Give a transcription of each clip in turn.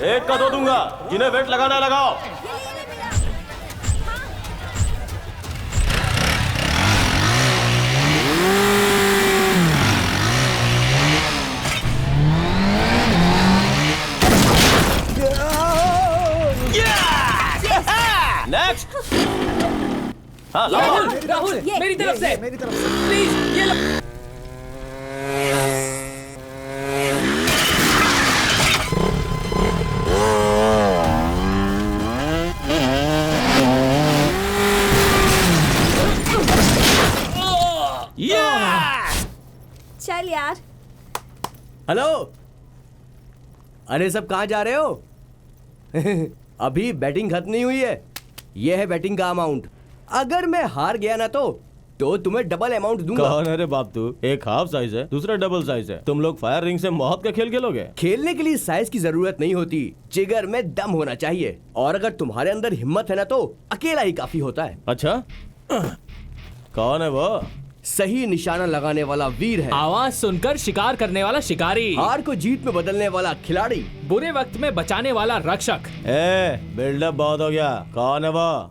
एक का 2 दूंगा, जिन्हें वेट लगाना है लगाओ। नेक्स्ट। हाँ राहुल, राहुल, मेरी तरफ से प्लीज ये लो। चल यार। हेलो, अरे सब कहाँ जा रहे हो? अभी बैटिंग खत्म नहीं हुई है। ये है बैटिंग का अमाउंट। अगर मैं हार गया ना तो तुम्हें डबल अमाउंट दूंगा। कौन है रे बाप तू? एक हाफ साइज है, दूसरा डबल साइज है। तुम लोग फायर रिंग से मौत का खेल खेलोगे? खेलने के लिए साइज की जरूरत नहीं होती, जिगर में दम होना चाहिए। और अगर तुम्हारे अंदर हिम्मत है ना तो अकेला ही काफी होता है। अच्छा, कौन है वो? सही निशाना लगाने वाला वीर है, आवाज सुनकर शिकार करने वाला शिकारी, हार को जीत में बदलने वाला खिलाड़ी, बुरे वक्त में बचाने वाला रक्षक। बिल्डअप बहुत हो गया। कौन है वो?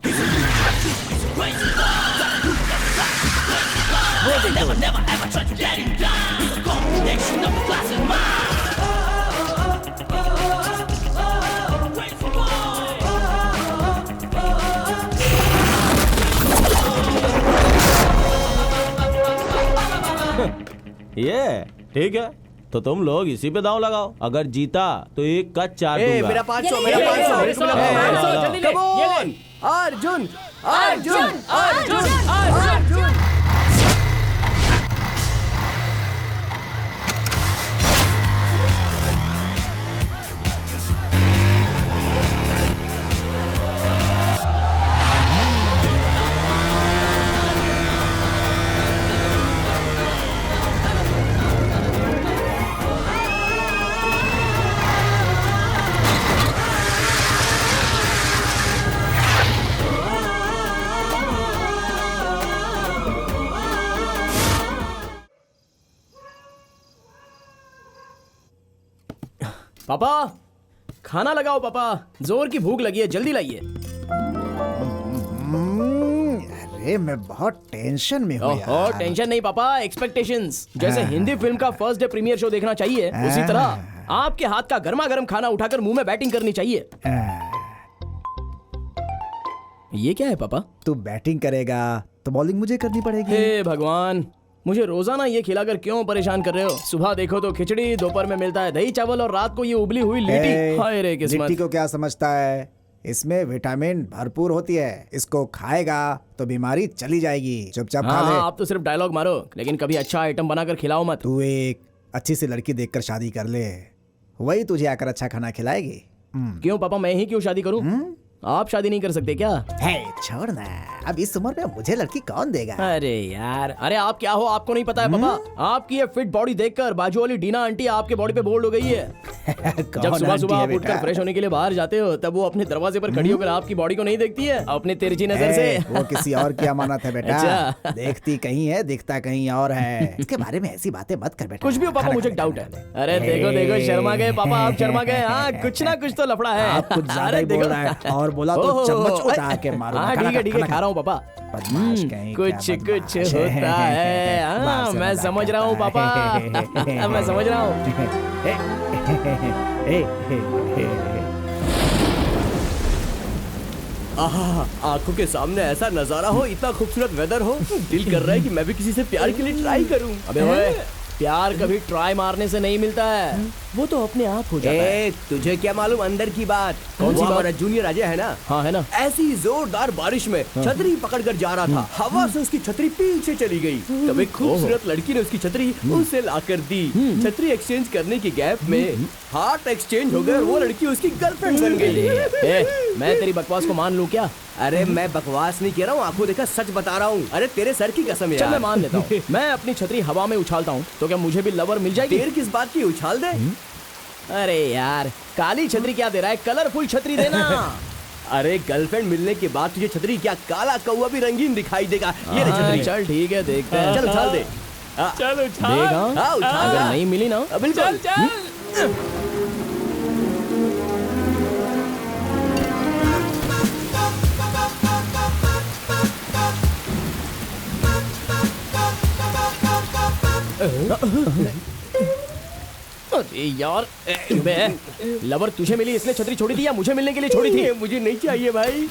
ये ठीक है, तो तुम लोग इसी पे दांव लगाओ। अगर जीता तो 1 का 4 दूंगा। मेरा 500, मेरा 500। जल्दी ले, ये ले। अर्जुन, अर्जुन, अर्जुन, अर्जुन। अर्जुन। पापा, खाना लगाओ पापा, जोर की भूख लगी है, जल्दी लाइए। अरे मैं बहुत टेंशन में हूँ ओहो, टेंशन नहीं पापा, एक्सपेक्टेशंस। जैसे हिंदी फिल्म का फर्स्ट डे प्रीमियर शो देखना चाहिए, उसी तरह आपके हाथ का गर्मा गर्म खाना उठाकर मुंह में बैटिंग करनी चाहिए। ये क्या है पापा? तू बैटिंग करेगा तो बॉलिंग मुझे करनी पड़ेगी। हे भगवान, मुझे रोजाना ये खिलाकर क्यों परेशान कर रहे हो? सुबह देखो तो खिचड़ी, दोपहर में मिलता है दही चावल और रात को ये उबली हुई लिट्टी। हाय रे किस्मत। लिट्टी को क्या समझता है? इसमें विटामिन भरपूर होती है, इसको खाएगा तो बीमारी चली जाएगी। चुपचाप खा ले। आप तो सिर्फ डायलॉग मारो, लेकिन कभी अच्छा आइटम बनाकर खिलाओ मत। तू एक अच्छी सी लड़की देखकर शादी कर ले, वही तुझे आकर अच्छा खाना खिलाएगी। क्यों पापा, मैं ही क्यों शादी करूं? आप शादी नहीं कर सकते क्या? है छोड़ ना, अब इस उम्र में मुझे लड़की कौन देगा? अरे यार, अरे आप क्या हो, आपको नहीं पता है पापा? आपकी ये फिट बॉडी देखकर बाजू वाली डीना आंटी आपके बॉडी पे बोल्ड हो गई है। जब सुबह सुबह आप उठकर फ्रेश होने के लिए बाहर जाते हो, तब वो अपने दरवाजे पर खड़ी होकर आपकी बॉडी को नहीं देखती है अपने तिरछी नजर से। वो किसी और की अमानत है बेटा। अच्छा। देखती कहीं है, दिखता कहीं और है। इसके बारे में ऐसी बातें मत कर बेटा। कुछ भी हो पापा, मुझे डाउट है। अरे देखो देखो, शर्मा गए पापा, आप शर्मा गए। हाँ, कुछ ना कुछ तो लफड़ा है। आप कुछ ज्यादा ही बोल रहा है, और बोला तो चम्मच उठा के मारूंगा। हाँ ठीक है, खा रहा हूँ पापा। कुछ कुछ होता है। हाँ, मैं समझ रहा हूँ पापा, मैं समझ रहा हूँ। आंखों के सामने ऐसा नजारा हो, इतना खूबसूरत वेदर हो, दिल कर रहा है कि मैं भी किसी से प्यार के लिए ट्राई करूं। अबे ओए, प्यार कभी ट्राई मारने से नहीं मिलता है, वो तो अपने आप हो जाता है। तुझे क्या मालूम अंदर की बात? कौन सी बात? हमारा जूनियर अजय है ना? हाँ है ना। ऐसी जोरदार बारिश में छतरी पकड़कर जा रहा था, हवा से उसकी छतरी पीछे चली गई। तब एक खूबसूरत लड़की ने उसकी छतरी उसे लाकर दी। छतरी एक्सचेंज करने के गैप में हार्ट एक्सचेंज हो गए और वो लड़की उसकी गर्लफ्रेंड बन गई। मैं तेरी बकवास को मान लूं क्या? अरे मैं बकवास नहीं कह रहा हूँ, आंखों देखा सच बता रहा हूँ। अरे तेरे सर की कसम चल मैं यार। मान लेता हूँ। मैं अपनी छतरी हवा में उछालता हूँ तो क्या मुझे भी लवर मिल जाएगी? देर किस बात की, उछाल दे। अरे यार, काली छतरी क्या दे रहा है, कलरफुल छतरी देना। अरे गर्लफ्रेंड मिलने के बाद तुझे छतरी क्या, काला कौवा भी रंगीन दिखाई देगा। ये ले छतरी। चल ठीक है, देखते हैं। चल उछाल दे। चल उछाल। देगा? हाँ उछाल। अगर नहीं मिली ना, बिल्कुल। चल। अरे यार, बे, लवर तुझे मिली इसलिए छतरी छोड़ी थी या मुझे मिलने के लिए छोड़ी थी? ये मुझे नहीं चाहिए भाई।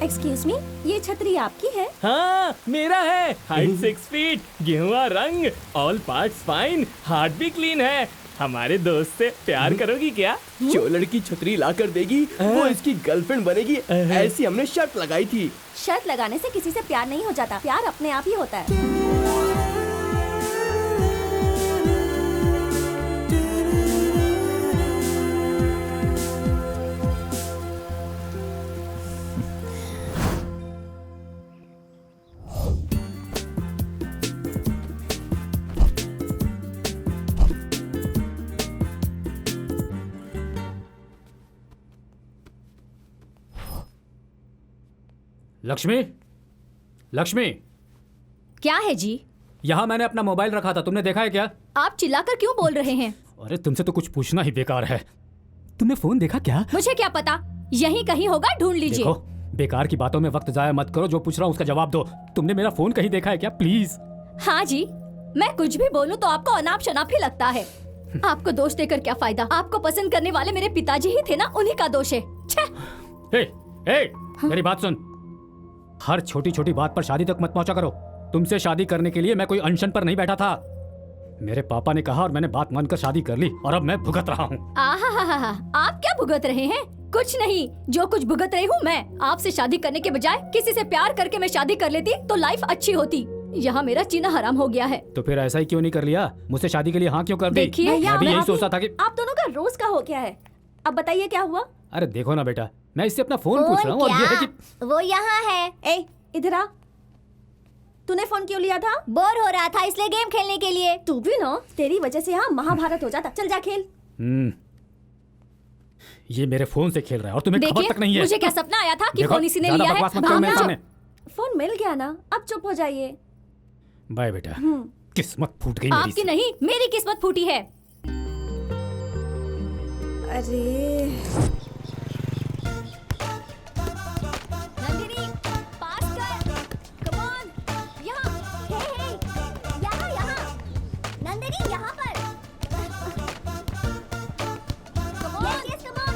एक्सक्यूज मी, ये छतरी आपकी है? हाँ मेरा है। हाइट 6 फीट, गेहुआ रंग, ऑल पार्ट्स फाइन, हार्ट भी क्लीन है। हमारे दोस्त से प्यार करोगी क्या? जो लड़की छतरी ला कर देगी वो इसकी गर्लफ्रेंड बनेगी, ऐसी हमने शर्त लगाई थी। शर्त लगाने से किसी से प्यार नहीं हो जाता, प्यार अपने आप ही होता है। लक्ष्मी, लक्ष्मी, क्या है जी? यहाँ मैंने अपना मोबाइल रखा था, तुमने देखा है क्या? आप चिल्लाकर क्यों बोल रहे हैं? अरे तुमसे तो कुछ पूछना ही बेकार है। तुमने फोन देखा क्या? मुझे क्या पता, यहीं कहीं होगा, ढूंढ लीजिए। देखो, बेकार की बातों में वक्त जाया मत करो, जो पूछ रहा हूँ उसका जवाब दो। तुमने मेरा फोन कहीं देखा है क्या? प्लीज। हाँ जी, मैं कुछ भी बोलूं तो आपको अनाप शनाप ही लगता है। आपको दोष देकर क्या फायदा? आपको पसंद करने वाले मेरे पिताजी ही थे ना, उन्हीं का दोष है। छे! मेरी बात सुन, हर छोटी छोटी बात पर शादी तक मत पहुंचा करो। तुमसे शादी करने के लिए मैं कोई अनशन पर नहीं बैठा था। मेरे पापा ने कहा और मैंने बात मानकर शादी कर ली, और अब मैं भुगत रहा हूँ। आप क्या भुगत रहे हैं? कुछ नहीं, जो कुछ भुगत रही हूँ मैं। आपसे शादी करने के बजाय किसी से प्यार करके मैं शादी कर लेती तो लाइफ अच्छी होती। यहाँ मेरा जीना हराम हो गया है। तो फिर ऐसा ही क्यों नहीं कर लिया? मुझसे शादी के लिए हाँ क्यों कर दी? देखिए, मैं भी यही सोचता था कि आप दोनों का रोज का हो गया है। अब बताइए क्या हुआ? अरे देखो ना बेटा, मैं इससे अपना फोन पूछ रहा हूँ और ये है कि वो यहाँ है। ए, इधर आ। तूने फोन क्यों लिया था? बोर हो रहा था इसलिए गेम खेलने के लिए। तू भी ना, तेरी वजह से यहाँ महाभारत हो जाता। चल जा खेल। ये मेरे फोन से खेल रहा है और तुम्हें खबर तक नहीं है। मुझे क्या सपना आया था कि फोन इसी ने लिया है। फोन मिल गया ना, अब चुप हो जाइए। बाय बेटा। किस्मत फूट गई मेरी। आपकी नहीं, मेरी किस्मत फूटी है। अरे नंदिनी, पास कर। कम ऑन, यहाँ। हे, यहाँ। नंदिनी, यहाँ पर। Come on, yes, come on.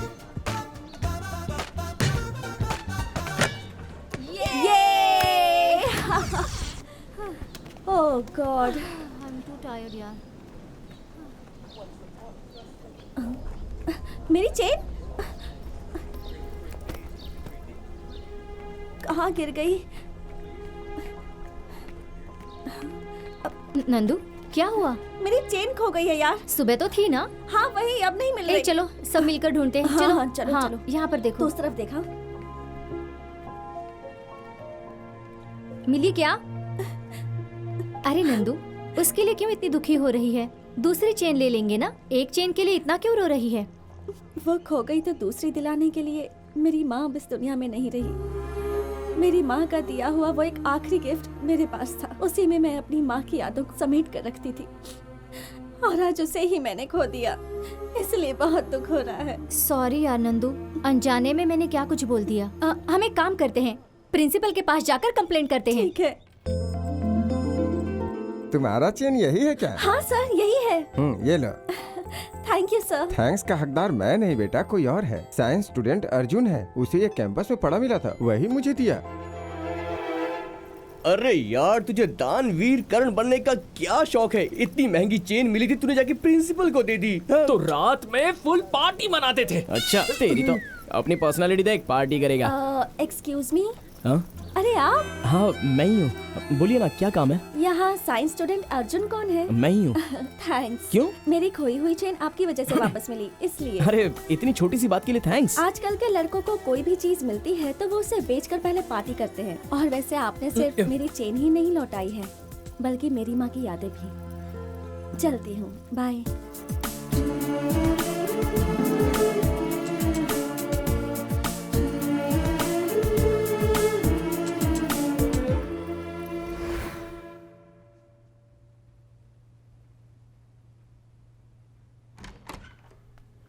ये। Oh God, I am too tired यार। मेरी चेन कहाँ गिर गई? नंदू, क्या हुआ? मेरी चेन खो गई है यार। सुबह तो थी ना? हाँ वही, अब नहीं मिल रही। चलो सब मिलकर ढूंढते हैं। हाँ, चलो हाँ, चलो, चलो। यहाँ पर देखो। उस तरफ देखा। मिली क्या? अरे नंदू, उसके लिए क्यों इतनी दुखी हो रही है? दूसरी चेन ले लेंगे ना। एक चेन के लिए इतना क्यों रो रही है? वो खो गई तो दूसरी दिलाने के लिए मेरी माँ अब इस दुनिया में नहीं रही। मेरी माँ का दिया हुआ वो एक आखिरी गिफ्ट मेरे पास था। उसी में मैं अपनी माँ की यादों को समेट कर रखती थी, और आज उसे ही मैंने खो दिया। इसलिए बहुत दुख हो रहा है। सॉरी यार नंदू, अनजाने में मैंने क्या कुछ बोल दिया। हम एक काम करते हैं, प्रिंसिपल के पास जाकर कंप्लेंट करते हैं। ठीक है। तुम्हारा चेन यही है क्या? हाँ सर, यही है। ये लो। Thank you sir. थैंक्स का हकदार मैं नहीं बेटा, कोई और है। साइंस स्टूडेंट अर्जुन है, उसे ये कैंपस में पढ़ा मिला था, वही मुझे दिया। अरे यार, तुझे दानवीर कर्ण बनने का क्या शौक है? इतनी महंगी चेन मिली थी, तूने जाके प्रिंसिपल को दे दी। हाँ? तो रात में फुल पार्टी मनाते थे। अच्छा, तेरी तो अपनी पर्सनालिटी देख, पार्टी करेगा। एक्सक्यूज मी, हाँ अरे आप? हाँ मैं ही हूँ, बोलिए ना क्या काम है? यहाँ साइंस स्टूडेंट अर्जुन कौन है? मैं ही हूँ। थैंक्स। क्यों? मेरी खोई हुई चेन आपकी वजह से वापस मिली, इसलिए। अरे इतनी छोटी सी बात के लिए थैंक्स। आजकल के लड़कों को कोई भी चीज मिलती है तो वो उसे बेचकर पहले पार्टी करते हैं। और वैसे आपने सिर्फ मेरी चेन ही नहीं लौटाई है, बल्कि मेरी माँ की यादें भी। चलती हूँ, बाय।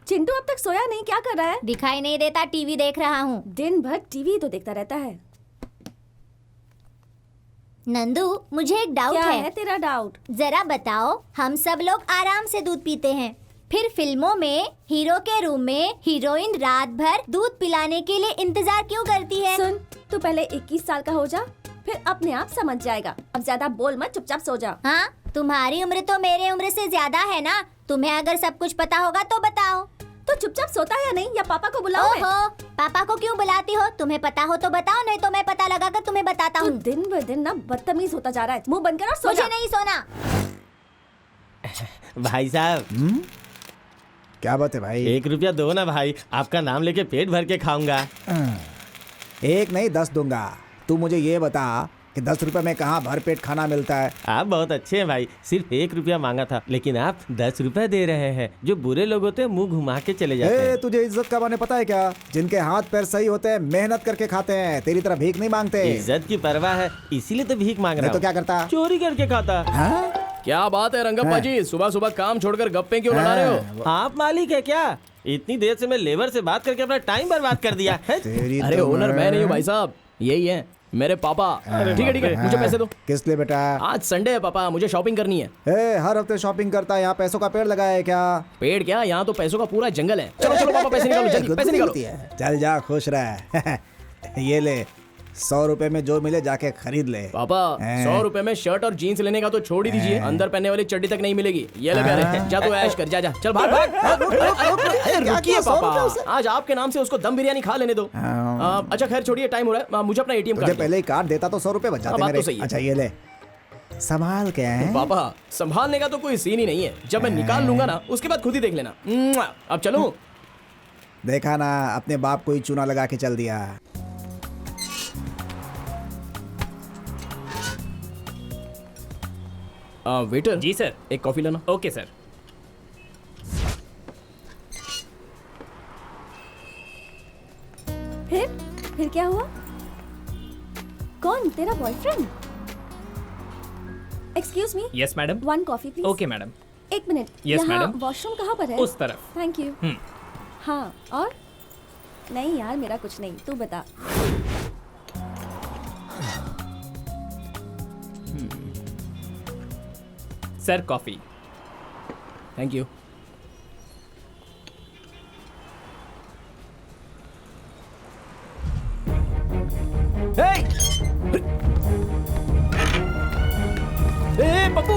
चिंटू अब तक सोया नहीं, क्या कर रहा है? दिखाई नहीं देता, टीवी देख रहा हूँ। दिन भर टीवी तो देखता रहता है। नंदू, मुझे एक डाउट क्या है। है तेरा डाउट? जरा बताओ, हम सब लोग आराम से दूध पीते हैं, फिर फिल्मों में हीरो के रूम में हीरोइन रात भर दूध पिलाने के लिए इंतजार क्यों करती है? सुन, तू पहले 21 साल का हो जा, फिर अपने आप समझ जाएगा। अब ज्यादा बोल मत, चुपचाप सो जा। हाँ, तुम्हारी उम्र तो मेरे उम्र से ज्यादा है ना। तुम्हें अगर सब कुछ पता होगा तो बताओ। तो चुपचाप सोता है या नहीं, या पापा को बुलाओ? ओहो, पापा को क्यों बुलाती हो? तुम्हें पता हो तो बताओ, नहीं तो मैं पता लगाकर तुम्हें बताता हूँ। दिन ब दिन ना बदतमीज होता जा रहा है। मुंह बंद कर और सो जा। मुझे नहीं सोना। भाई साहब, क्या बात है भाई? 1 रुपया दो ना भाई, आपका नाम लेके पेट भर के खाऊंगा। 1 नहीं 10 दूंगा। तू मुझे ये बता कि 10 रुपए में कहाँ भर पेट खाना मिलता है? आप बहुत अच्छे हैं भाई, सिर्फ 1 रुपया मांगा था, लेकिन आप 10 रुपए दे रहे हैं। जो बुरे लोग होते हैं मुंह घुमा के चले जाते हैं। तुझे इज्जत का माने पता है क्या? जिनके हाथ पैर सही होते हैं मेहनत करके खाते हैं, तेरी तरह भीख नहीं मांगते। इज्जत की परवाह है, इसीलिए तो भीख मांग रहा नहीं तो हूँ। क्या करता? चोरी करके खाता। क्या बात है रंगप्पा जी, सुबह सुबह काम छोड़कर गप्पे क्यों लड़ा रहे हो? आप मालिक है क्या? इतनी देर से मैं लेबर से बात करके अपना टाइम बर्बाद कर दिया है। अरे ओनर मैं नहीं हूँ भाई साहब, यही है मेरे पापा। ठीक है, मुझे पैसे दो। किस लिए बेटा? आज संडे है पापा, मुझे शॉपिंग करनी है। हर हफ्ते शॉपिंग करता है, यहाँ पैसों का पेड़ लगाया है क्या? पेड़ क्या, यहाँ तो पैसों का पूरा जंगल है। चलो चलो पापा, पैसे निकालो जल्दी, पैसे निकालो। चल जा, खुश रह। ये ले, 100 रुपए में जो मिले जाके खरीद ले। पापा 100 रुपए में शर्ट और जीन्स लेने का तो छोड़ ही दीजिए, अंदर पहनने वाली चड्डी तक नहीं मिलेगी। ये ले प्यारे, जा तो ऐश कर, जा जा, चल भाग भाग। रुकिए पापा, आज आपके नाम से उसको दम बिरयानी खा लेने दो। अच्छा खैर छोड़िए, टाइम हो रहा है, मुझे अपना ATM कार्ड पहले ही कार्ड देता तो 100 रुपए बच जाते मेरे। अच्छा ये ले, संभाल के हैं। पापा संभालने का तो कोई सीन ही नहीं है, जब मैं निकाल लूंगा ना उसके बाद खुद ही देख लेना। अब चलूं? देखा ना, अपने बाप को ही चूना लगा के चल दिया। वेटर जी सर। एक कॉफी लाना। Okay sir. फिर क्या हुआ? कौन, तेरा boyfriend? Excuse me. Yes madam. 1 coffee please. Okay madam. 1 minute. Yes, madam. Washroom कहाँ पर है? उस तरफ। Thank you. हाँ, और? नहीं यार, मेरा कुछ नहीं, तू बता। Sir coffee. Thank you. Pappu,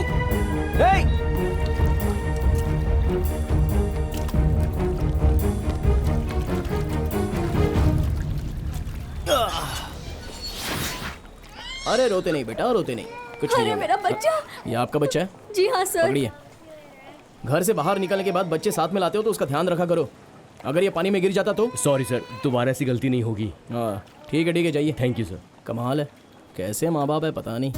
अरे रोते नहीं बेटा, रोते नहीं, कुछ नहीं अरे होगा। मेरा बच्चा। ये आपका बच्चा है? जी हाँ सर। पकड़िए। घर से बाहर निकलने के बाद बच्चे साथ में लाते हो तो उसका ध्यान रखा करो। अगर ये पानी में गिर जाता तो? सॉरी सर, दोबारा ऐसी गलती नहीं होगी। हाँ ठीक है जाइए। Thank you sir. कमाल है, कैसे माँ बाप है पता नहीं।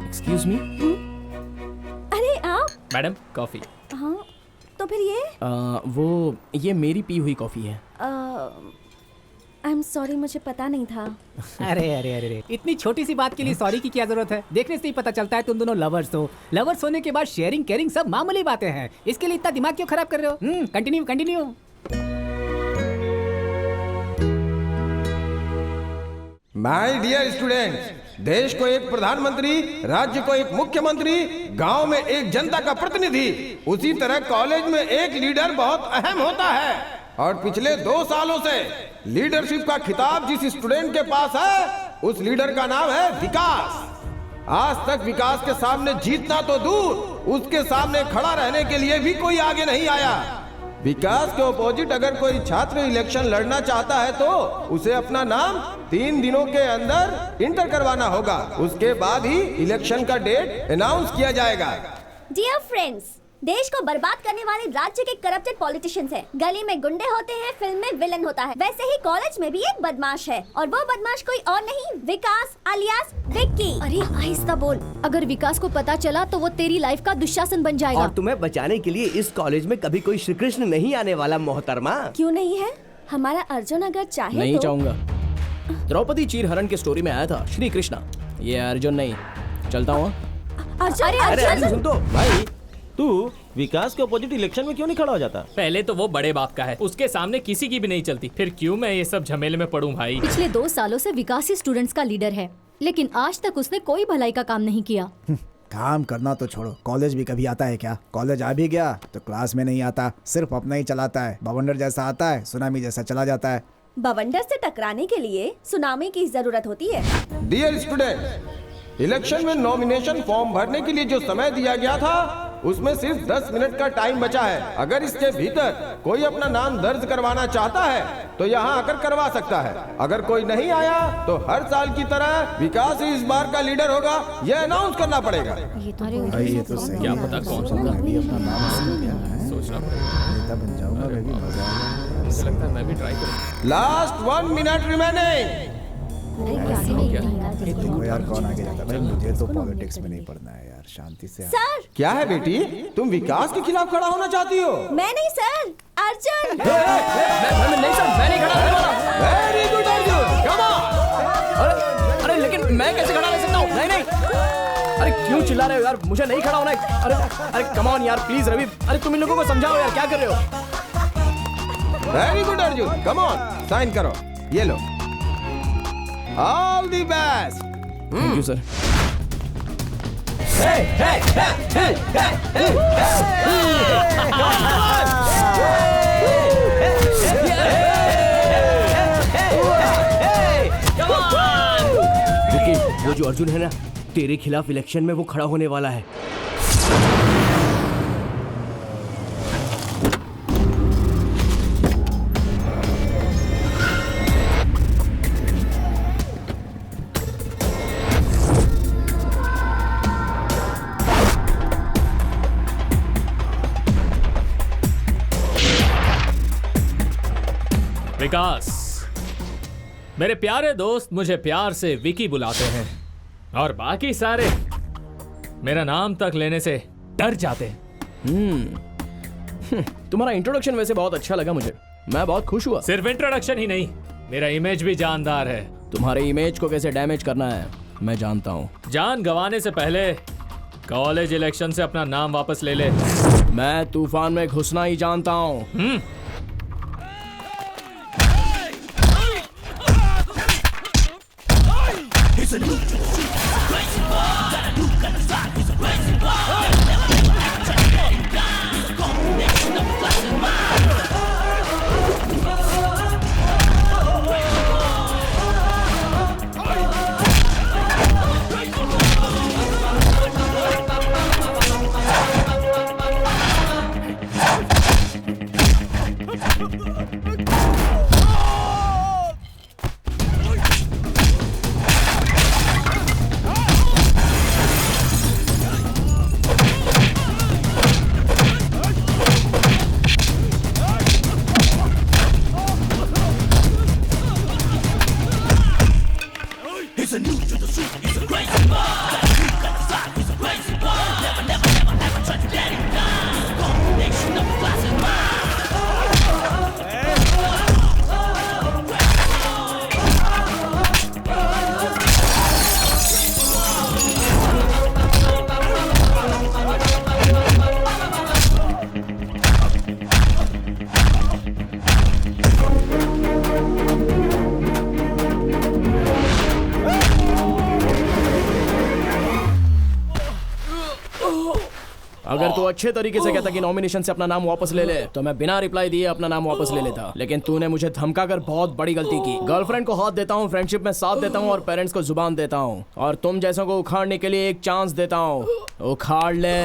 Excuse me. अरे आप? Madam coffee. हाँ, तो फिर ये ये मेरी पी हुई कॉफी है। आई एम सॉरी, मुझे पता नहीं था। अरे अरे अरे अरे, इतनी छोटी सी बात के लिए सॉरी की क्या जरूरत है? देखने से ही पता चलता है तुम दोनों लवर्स हो। लवर्स होने के बाद शेयरिंग केयरिंग सब मामूली बातें हैं, इसके लिए इतना दिमाग क्यों खराब कर रहे हो? कंटिन्यू। माय डियर स्टूडेंट्स, देश को एक प्रधानमंत्री, राज्य को एक मुख्यमंत्री, गांव में एक जनता का प्रतिनिधि, उसी तरह कॉलेज में एक लीडर बहुत अहम होता है। और पिछले 2 सालों से लीडरशिप का खिताब जिस स्टूडेंट के पास है, उस लीडर का नाम है विकास। आज तक विकास के सामने जीतना तो दूर, उसके सामने खड़ा रहने के लिए भी कोई आगे नहीं आया। विकास के ऑपोजिट अगर कोई छात्र इलेक्शन लड़ना चाहता है तो उसे अपना नाम 3 दिनों के अंदर इंटर करवाना होगा। उसके बाद ही इलेक्शन का डेट अनाउंस किया जाएगा। डियर फ्रेंड्स, देश को बर्बाद करने वाले राज्य के करप्टेड पॉलिटिशियंस हैं। गली में गुंडे होते हैं, फिल्म में विलन होता है। वैसे ही कॉलेज में भी एक बदमाश है, और वो बदमाश कोई और नहीं, विकास alias विक्की। अरे आहिस्ता बोल, अगर विकास को पता चला तो वो तेरी लाइफ का दुशासन बन जाएगा। और तुम्हें बचाने के लिए इस कॉलेज में कभी कोई श्री कृष्ण नहीं आने वाला मोहतरमा। क्यों नहीं है? हमारा अर्जुन अगर चाहे नहीं तो... चाहूंगा। द्रौपदी चीरहरण की स्टोरी में आया था श्री कृष्णा, ये अर्जुन नहीं। चलता हूँ। अर्जुन, अरे अर्जुन सुन तो भाई, तू विकास के अपोजिट इलेक्शन में क्यों नहीं खड़ा हो जाता? पहले तो वो बड़े बाप का है, उसके सामने किसी की भी नहीं चलती, फिर क्यों मैं ये सब झमेले में पड़ूं भाई। पिछले 2 सालों से विकास ही स्टूडेंट्स का लीडर है, लेकिन आज तक उसने कोई भलाई का काम नहीं किया। काम करना तो छोड़ो, कॉलेज भी कभी आता है क्या? कॉलेज आ भी गया तो क्लास में नहीं आता, सिर्फ अपना ही चलाता है। बवंडर जैसा आता है, सुनामी जैसा चला जाता है। बवंडर से टकराने के लिए सुनामी की जरूरत होती है। डियर स्टूडेंट, इलेक्शन में नॉमिनेशन फॉर्म भरने के लिए जो समय दिया गया था उसमें सिर्फ 10 मिनट का टाइम बचा है। अगर इसके भीतर कोई अपना नाम दर्ज करवाना चाहता है तो यहाँ आकर करवा सकता है। अगर कोई नहीं आया तो हर साल की तरह विकास ही इस बार का लीडर होगा, यह अनाउंस करना पड़ेगा। ये तो भाई ये तो सही क्या है। पता कौन सा मैं भी अपना नाम बदल गया है, सोचना नेता बन जाऊंगा, मैं भी मजा आएगा। मुझे लगता है मैं भी ट्राई करूँ। Last 1 minute remaining. देखो यार कौन आगे जाता है। भाई मुझे तो पॉलिटिक्स में नहीं पढ़ना है यार, शांति से। सर, क्या है बेटी, तुम विकास के खिलाफ खड़ा होना चाहती हो? मैं नहीं सर, अर्जुन। नहीं सर, मैं नहीं खड़ा रहने वाला। Very good Arjun, come on. अरे लेकिन मैं कैसे खड़ा रह सकता हूँ? नहीं। अरे क्यों चिल्ला रहे हो यार, मुझे नहीं खड़ा होना है। अरे कम ऑन यार, प्लीज रवि, अरे तुम इन लोगों को समझाओ यार, क्या कर रहे हो? Very good Arjun, come on, sign करो, ये लो। All the best. Thank you sir. Vicky, वो जो अर्जुन है ना, तेरे खिलाफ इलेक्शन में वो खड़ा होने वाला है। विकास, मेरे प्यारे दोस्त मुझे प्यार से विकी बुलाते हैं, और बाकी सारे मेरा नाम तक लेने से डर जाते हैं। तुम्हारा इंट्रोडक्शन वैसे बहुत अच्छा लगा मुझे, मैं बहुत खुश हुआ। सिर्फ इंट्रोडक्शन ही नहीं, मेरा इमेज भी जानदार है। तुम्हारे इमेज को कैसे डैमेज करना है मैं जानता हूँ। जान गंवाने से पहले कॉलेज इलेक्शन से अपना नाम वापस ले ले। मैं तूफान में घुसना ही जानता हूँ। अच्छे तरीके से कहता कि नॉमिनेशन से अपना नाम वापस ले ले, तो मैं बिना रिप्लाई दिए अपना नाम वापस ले लेता। लेकिन तूने मुझे धमकाकर बहुत बड़ी गलती की। गर्लफ्रेंड को हाथ देता हूँ, फ्रेंडशिप में साथ देता हूँ और पेरेंट्स को जुबान देता हूँ, और तुम जैसों को उखाड़ने के लिए एक चांस देता हूँ। उखाड़ ले।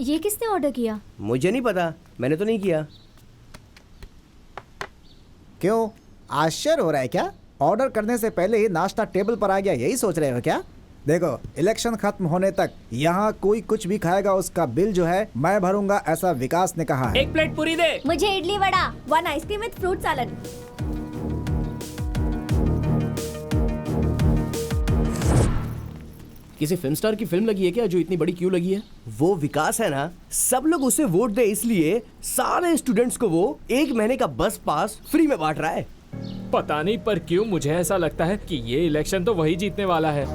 ये किसने ऑर्डर किया? मुझे नहीं पता, मैंने तो नहीं किया। क्यों, आश्चर्य हो रहा है क्या? ऑर्डर करने से पहले ही नाश्ता टेबल पर आ गया, यही सोच रहे हो क्या? देखो, इलेक्शन खत्म होने तक यहाँ कोई कुछ भी खाएगा उसका बिल जो है मैं भरूंगा, ऐसा विकास ने कहा है। 1 प्लेट पूरी दे। मुझे idli vada, 1 ice cream with fruit salad. किसी फिल्म स्टार की फिल्म लगी है क्या जो इतनी बड़ी क्यों लगी है? वो विकास है ना, सब लोग उसे वोट दे इसलिए सारे स्टूडेंट्स को वो 1 महीने का बस पास फ्री में बांट रहा है। पता नहीं, पर क्यों मुझे ऐसा लगता है कि ये इलेक्शन तो वही जीतने वाला है।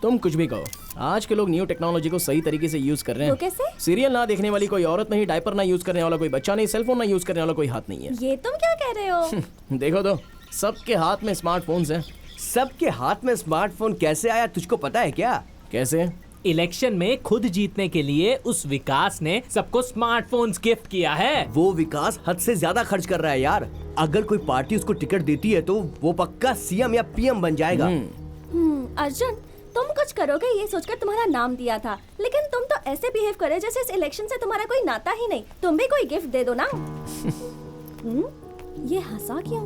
तुम कुछ भी कहो, आज के लोग न्यू टेक्नोलॉजी को सही तरीके से यूज कर रहे हैं। तो कैसे? सीरियल ना देखने वाली कोई औरत नहीं, डायपर ना यूज करने वाला कोई बच्चा नहीं, सेलफोन ना यूज करने वाला कोई हाथ नहीं है। ये तुम क्या कह रहे हो? देखो तो, सबके हाथ में स्मार्टफोन्स हैं। सबके हाथ में स्मार्टफोन कैसे आया, तुझको पता है क्या? कैसे? इलेक्शन में खुद जीतने के लिए उस विकास ने सबको स्मार्टफोन्स गिफ्ट किया है। वो विकास हद से ज्यादा खर्च कर रहा है यार। अगर कोई पार्टी उसको टिकट देती है तो वो पक्का सीएम या पीएम बन जाएगा। अर्जुन, तुम कुछ करोगे ये सोचकर तुम्हारा नाम दिया था, लेकिन तुम तो ऐसे बिहेव करे जैसे इस इलेक्शन से तुम्हारा कोई नाता ही नहीं। तुम भी कोई गिफ्ट दे दो ना। ये हंसा क्यों?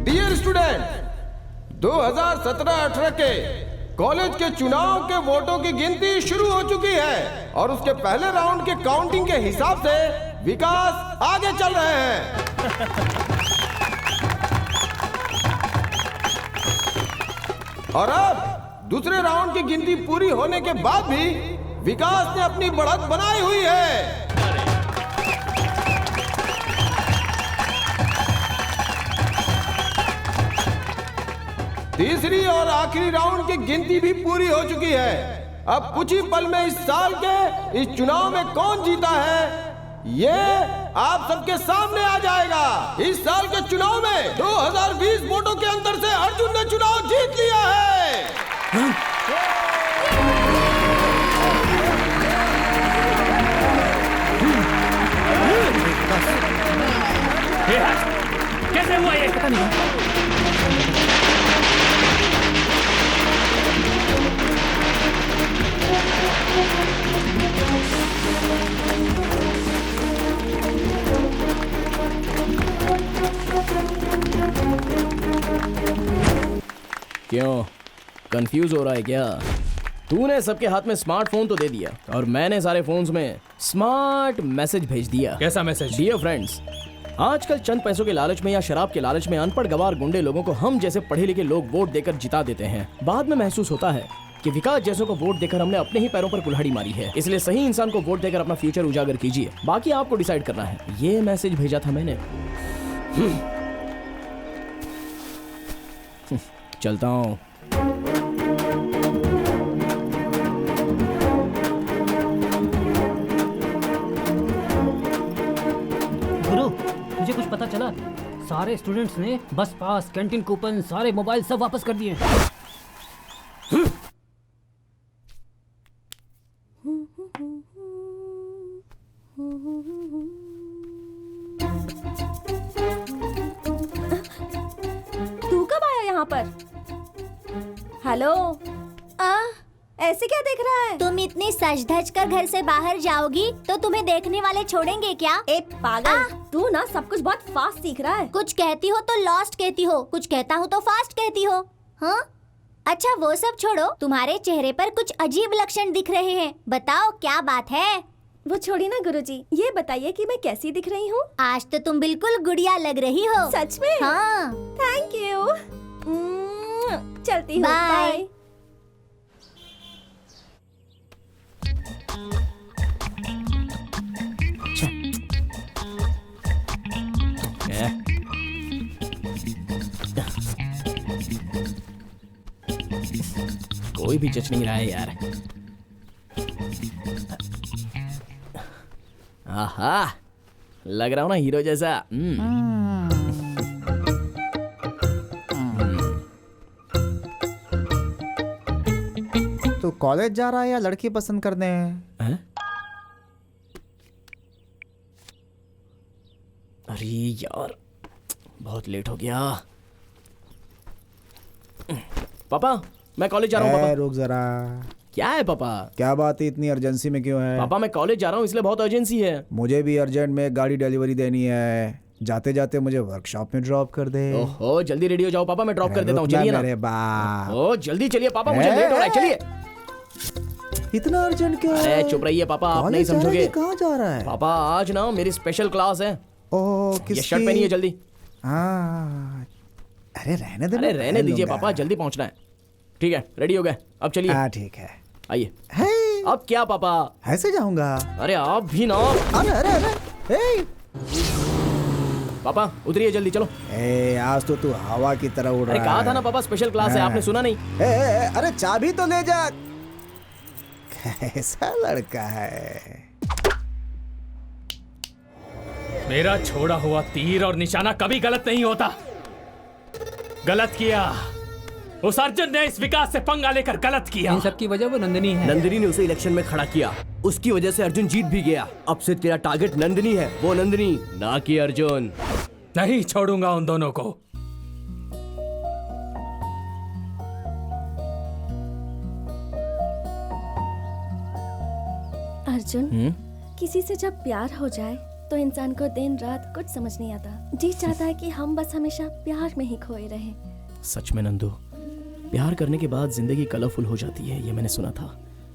डियर स्टूडेंट, 2017-18 के कॉलेज के चुनाव के वोटों की गिनती शुरू हो चुकी है और उसके पहले राउंड के काउंटिंग के हिसाब से विकास आगे चल रहे हैं। और अब दूसरे राउंड की गिनती पूरी होने के बाद भी विकास ने अपनी बढ़त बनाई हुई है। तीसरी और आखिरी राउंड की गिनती भी पूरी हो चुकी है। अब कुछ ही पल में इस साल के इस चुनाव में कौन जीता है ये आप सबके सामने आ जाएगा। इस साल के चुनाव में 2020 वोटों के अंतर से अर्जुन ने चुनाव जीत लिया है। कैसे हुआ ये? पता नहीं। क्यों, कंफ्यूज हो रहा है क्या? तूने सबके हाथ में स्मार्टफोन तो दे दिया और मैंने सारे फोन्स में स्मार्ट मैसेज भेज दिया। कैसा मैसेज? डियर फ्रेंड्स, आजकल चंद पैसों के लालच में या शराब के लालच में अनपढ़ गवार गुंडे लोगों को हम जैसे पढ़े लिखे लोग वोट देकर जिता देते हैं। बाद में महसूस होता है कि विकास जैसों को वोट देकर हमने अपने ही पैरों पर कुल्हाड़ी मारी है। इसलिए सही इंसान को वोट देकर अपना फ्यूचर उजागर कीजिए, बाकी आपको डिसाइड करना है। ये मैसेज भेजा था मैंने। चलता हूँ। गुरु, मुझे कुछ पता चला। सारे स्टूडेंट्स ने बस पास, कैंटीन कूपन, सारे मोबाइल सब वापस कर दिए। तू कब आया यहाँ पर? हेलो, ऐसे क्या देख रहा है? तुम इतनी सज धज कर घर से बाहर जाओगी तो तुम्हें देखने वाले छोड़ेंगे क्या? ए पागल, तू ना सब कुछ बहुत फास्ट सीख रहा है। कुछ कहती हो तो लॉस्ट कहती हो, कुछ कहता हूँ तो फास्ट कहती हो। हाँ, अच्छा वो सब छोड़ो, तुम्हारे चेहरे पर कुछ अजीब लक्षण दिख रहे हैं, बताओ क्या बात है? वो छोड़ी ना गुरुजी, ये बताइए कि मैं कैसी दिख रही हूँ? आज तो तुम बिल्कुल गुड़िया लग रही हो। सच में? हाँ। Thank you. चलती हूँ। बाय। कोई भी जच नहीं रहा है यार। आहा, लग रहा हूँ ना हीरो जैसा। तो कॉलेज जा रहा है या लड़की पसंद करने हैं? अरे यार, बहुत लेट हो गया। पापा, मैं कॉलेज जा रहा हूँ। पापा रुक जरा। क्या है पापा? क्या बात है, इतनी अर्जेंसी में क्यों है? पापा मैं कॉलेज जा रहा हूँ इसलिए बहुत अर्जेंसी है। मुझे भी अर्जेंट में गाड़ी डिलीवरी देनी है। जाते जाते मुझे वर्कशॉप में ड्रॉप कर दे। ओहो, जल्दी रेडी हो जाओ पापा, मैं ड्रॉप कर देता हूँ। चलिए ना। मेरे बाप। ओ जल्दी चलिए पापा, मुझे लेट हो रहा है। चलिए। इतना अर्जेंट क्यों? अरे चुप रहिए पापा, आप नहीं समझोगे। कहाँ जा रहा है? पापा आज ना मेरी स्पेशल क्लास है। ओह, किसकी? ये शर्ट पहनिए जल्दी। हाँ, अरे रहने दे। अरे रहने दीजिए पापा, जल्दी पहुंचना है। ठीक है, रेडी हो गए, अब चलिए। हाँ ठीक है, आइए। अब क्या पापा? ऐसे जाऊंगा। अरे आप भी ना। अरे अरे अरे पापा उतरिए जल्दी, चलो। आज तो तू हवा की तरह उड़ रहा है। कहा था ना पापा स्पेशल क्लास है, आपने सुना नहीं? अरे चाबी तो ले जा। कैसा लड़का है। मेरा छोड़ा हुआ तीर और निशाना कभी गलत नहीं होता। गलत किया उस अर्जुन ने, इस विकास से पंगा लेकर गलत किया। इन सब की वजह वो नंदिनी है। नंदिनी ने उसे इलेक्शन में खड़ा किया, उसकी वजह से अर्जुन जीत भी गया। अब से तेरा टारगेट नंदिनी है, वो नंदिनी ना कि अर्जुन। नहीं छोड़ूंगा उन दोनों को। अर्जुन, किसी से जब प्यार हो जाए तो इंसान को दिन रात कुछ समझ नहीं आता। जी चाहता है कि हम बस हमेशा प्यार में ही खोए रहें। सच में नंदू, प्यार करने के बाद जिंदगी कलरफुल हो जाती है, ये मैंने सुना था।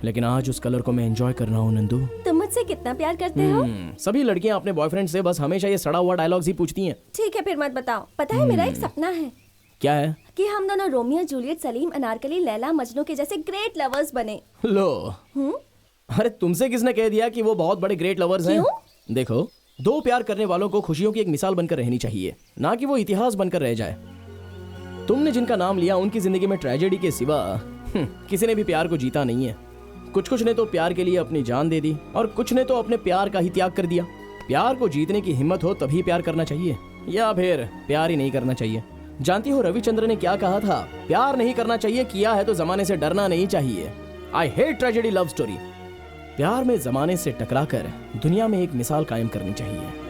लेकिन आज उस कलर को मैं एंजॉय कर रहा हूँ नंदू। तुम मुझसे कितना प्यार करते हो? सभी लड़कियां अपने बॉयफ्रेंड से बस हमेशा ये सड़ा हुआ डायलॉग्स ही पूछती हैं। ठीक है फिर मत बताओ। पता है मेरा एक सपना है। क्या है? कि हम दोनों रोमियो जूलियट, सलीम अनारकली, लैला मजनू के जैसे ग्रेट लवर्स बने। लो, अरे तुमसे किसने कह दिया कि वो बहुत बड़े ग्रेट लवर्स हैं? देखो, दो प्यार करने वालों को खुशियों की एक मिसाल बनकर रहनी चाहिए, ना कि वो इतिहास बनकर रह जाए। तुमने जिनका नाम लिया उनकी जिंदगी में ट्रेजेडी के सिवा किसी ने भी प्यार को जीता नहीं है। कुछ ने तो प्यार के लिए अपनी जान दे दी और कुछ ने तो अपने प्यार का ही त्याग कर दिया। प्यार को जीतने की हिम्मत हो तभी प्यार करना चाहिए, या फिर प्यार ही नहीं करना चाहिए। जानती हो रविचंद्र ने क्या कहा था? प्यार नहीं करना चाहिए, किया है तो जमाने से डरना नहीं चाहिए। I hate tragedy love story. प्यार में जमाने से टकराकर दुनिया में एक मिसाल कायम करनी चाहिए।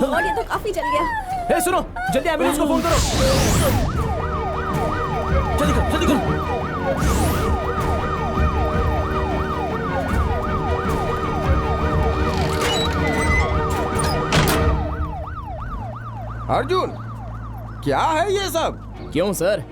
और ये तो काफी जल गया। हे सुनो, जल्दी एम्बुलेंस को फोन करो। जल्दी करो, जल्दी करो। अर्जुन, क्या है ये सब? क्यों सर,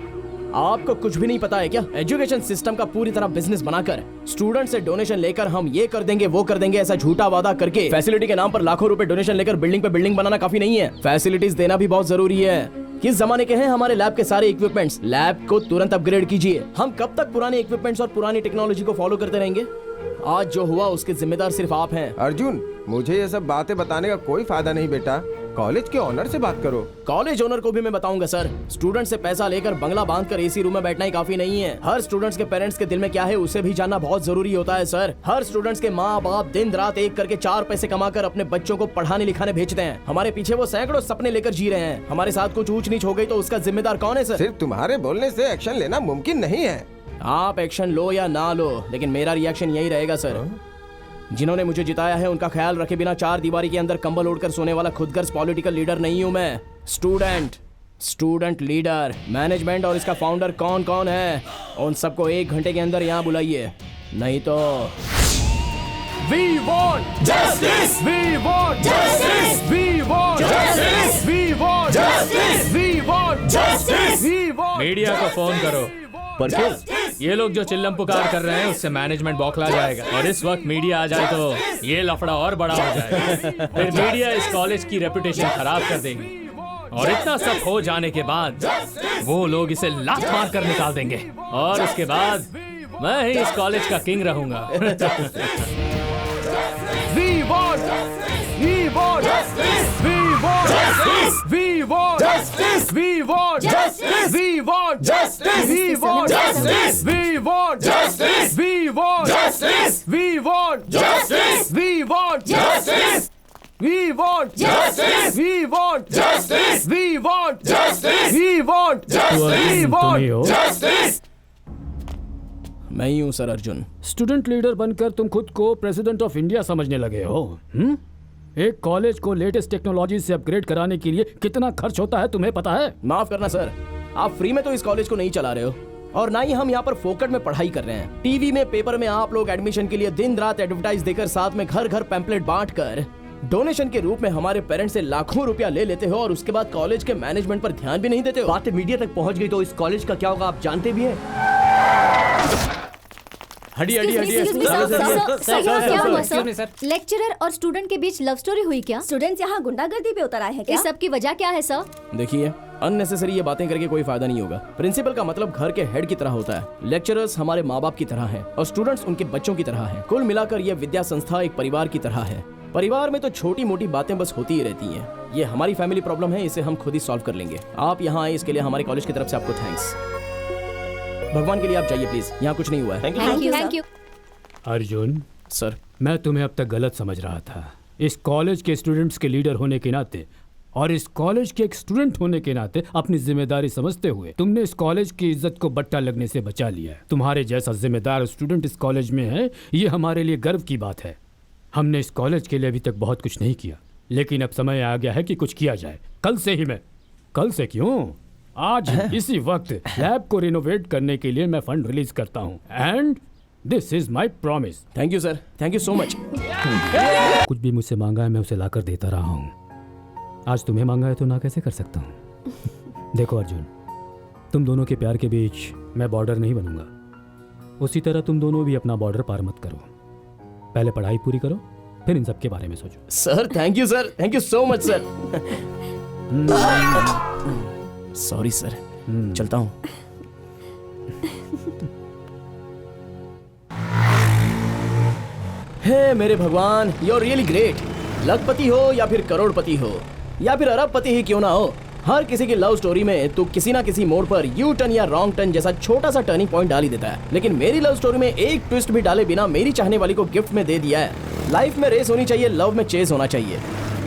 आपको कुछ भी नहीं पता है क्या? एजुकेशन सिस्टम का पूरी तरह बिजनेस बनाकर स्टूडेंट से डोनेशन लेकर हम ये कर देंगे वो कर देंगे ऐसा झूठा वादा करके फैसिलिटी के नाम पर लाखों रुपए डोनेशन लेकर बिल्डिंग पे बिल्डिंग बनाना काफी नहीं है। फैसिलिटीज देना भी बहुत जरूरी है। किस जमाने के हैं हमारे लैब के सारे इक्विपमेंट्स? लैब को तुरंत अपग्रेड कीजिए। हम कब तक पुराने इक्विपमेंट्स और पुरानी टेक्नोलॉजी को फॉलो करते रहेंगे? आज जो हुआ उसके जिम्मेदार सिर्फ आप हैं। अर्जुन, मुझे ये सब बातें बताने का कोई फायदा नहीं बेटा। कॉलेज के ऑनर से बात करो। कॉलेज ओनर को भी मैं बताऊंगा सर, स्टूडेंट से पैसा लेकर बंगला बांधकर एसी रूम में बैठना ही काफी नहीं है। हर स्टूडेंट्स के पेरेंट्स के दिल में क्या है उसे भी जानना बहुत जरूरी होता है सर। हर स्टूडेंट्स के माँ बाप दिन रात एक करके 4 पैसे कमाकर अपने बच्चों को पढ़ाने लिखाने भेजते हैं। हमारे पीछे वो सैकड़ों सपने लेकर जी रहे हैं। हमारे साथ कुछ ऊंच नीच हो गई तो उसका जिम्मेदार कौन है सर? सिर्फ तुम्हारे बोलने से एक्शन लेना मुमकिन नहीं है। आप एक्शन लो या ना लो, लेकिन मेरा रिएक्शन यही रहेगा सर। जिन्होंने मुझे जिताया है उनका ख्याल रखे बिना 4 दीवारी के अंदर कंबल ओढ़कर सोने वाला खुदगर्ज पॉलिटिकल लीडर नहीं हूं मैं, स्टूडेंट। स्टूडेंट लीडर, मैनेजमेंट और इसका फाउंडर कौन कौन है, उन सबको 1 घंटे के अंदर यहाँ बुलाइए, नहीं तो We want justice! We want justice! We want justice! We want justice! We want justice! We want media को फोन करो। पर क्यों? ये लोग जो चिल्लम पुकार कर रहे हैं उससे मैनेजमेंट बौखला जाएगा और इस वक्त मीडिया आ जाए तो ये लफड़ा और बड़ा हो जाएगा। फिर मीडिया इस कॉलेज की रेपुटेशन खराब कर देगी और इतना सब हो जाने के बाद वो लोग इसे लात मार कर निकाल देंगे और उसके बाद मैं ही इस कॉलेज का किंग रहूंगा। We want justice! We want justice! We want justice! We want justice! We want justice! We want justice! We want justice! We want justice! We want justice! We want justice! We want justice! We want justice! We want justice! We want justice! We want justice! मैं ही हूँ sir Arjun. Student leader बनकर तुम खुद को president of India समझने लगे हो। एक कॉलेज को लेटेस्ट टेक्नोलॉजी से अपग्रेड कराने के लिए कितना खर्च होता है तुम्हें पता है? माफ करना सर, आप फ्री में तो इस कॉलेज को नहीं चला रहे हो और ना ही हम यहाँ पर फोकट में पढ़ाई कर रहे हैं। टीवी में, पेपर में आप लोग एडमिशन के लिए दिन रात एडवर्टाइज देकर, साथ में घर घर पैम्पलेट बांट कर, डोनेशन के रूप में हमारे पेरेंट्स से लाखों रुपया ले लेते हो और उसके बाद कॉलेज के मैनेजमेंट पर ध्यान भी नहीं देते हो। बातें मीडिया तक पहुंच गई तो इस कॉलेज का क्या होगा आप जानते भी हैं? लेक्चरर और स्टूडेंट के बीच लव स्टोरी हुई क्या? स्टूडेंट्स यहाँ गुंडागर्दी पे उतर आए हैं क्या? इस सब की वजह क्या है सर? देखिए, अननेसेसरी ये बातें करके कोई फायदा नहीं होगा। प्रिंसिपल का मतलब घर के हेड की तरह होता है, लेक्चरर्स हमारे माँ बाप की तरह हैं और स्टूडेंट्स उनके बच्चों की तरह हैं। कुल मिलाकर ये विद्या संस्था एक परिवार की तरह है। परिवार में तो छोटी मोटी बातें बस होती ही रहती हैं। ये हमारी फैमिली प्रॉब्लम है, इसे हम खुद ही सॉल्व कर लेंगे। आप यहाँ आए इसके लिए हमारे कॉलेज की तरफ से आपको थैंक्स। भगवान के लिए आप जाइए प्लीज, यहाँ कुछ नहीं हुआ है। Thank you. अर्जुन सर, मैं तुम्हें अब तक गलत समझ रहा था। इस कॉलेज के स्टूडेंट्स के लीडर होने के नाते और इस कॉलेज के एक स्टूडेंट होने के नाते अपनी जिम्मेदारी समझते हुए तुमने इस कॉलेज की इज्जत को बट्टा लगने से बचा लिया है। तुम्हारे जैसा जिम्मेदार स्टूडेंट इस कॉलेज में है, ये हमारे लिए गर्व की बात है। हमने इस कॉलेज के लिए अभी तक बहुत कुछ नहीं किया, लेकिन अब समय आ गया है कि कुछ किया जाए। कल से ही मैं, कल से क्यों, आज इसी वक्त लैब को रिनोवेट करने के लिए मैं फंड रिलीज करता हूँ and this is my promise. Thank you sir, thank you so much. कुछ भी मुझसे मांगा है मैं उसे लाकर देता रहा हूँ। आज तुम्हें मांगा है तो ना कैसे कर सकता हूँ? देखो अर्जुन, तुम दोनों के प्यार के बीच मैं बॉर्डर नहीं बनूंगा, उसी तरह तुम दोनों भी अपना बॉर्डर पार मत करो। पहले पढ़ाई पूरी करो, फिर इन सब के बारे में सोचो। Sir thank you sir, thank you so much sir. Sorry sir, चलता हूँ। हे मेरे भगवान, यू आर रियली ग्रेट। लखपति हो या फिर करोड़पति हो या फिर अरबपति ही क्यों ना हो, हर किसी की लव स्टोरी में तो किसी ना किसी मोड़ पर यू टर्न या रॉन्ग टर्न जैसा छोटा सा टर्निंग पॉइंट डाल ही देता है। लेकिन मेरी लव स्टोरी में एक ट्विस्ट भी डाले बिना मेरी चाहने वाली को गिफ्ट में दे दिया है। लाइफ में रेस होनी चाहिए, लव में चेस होना चाहिए।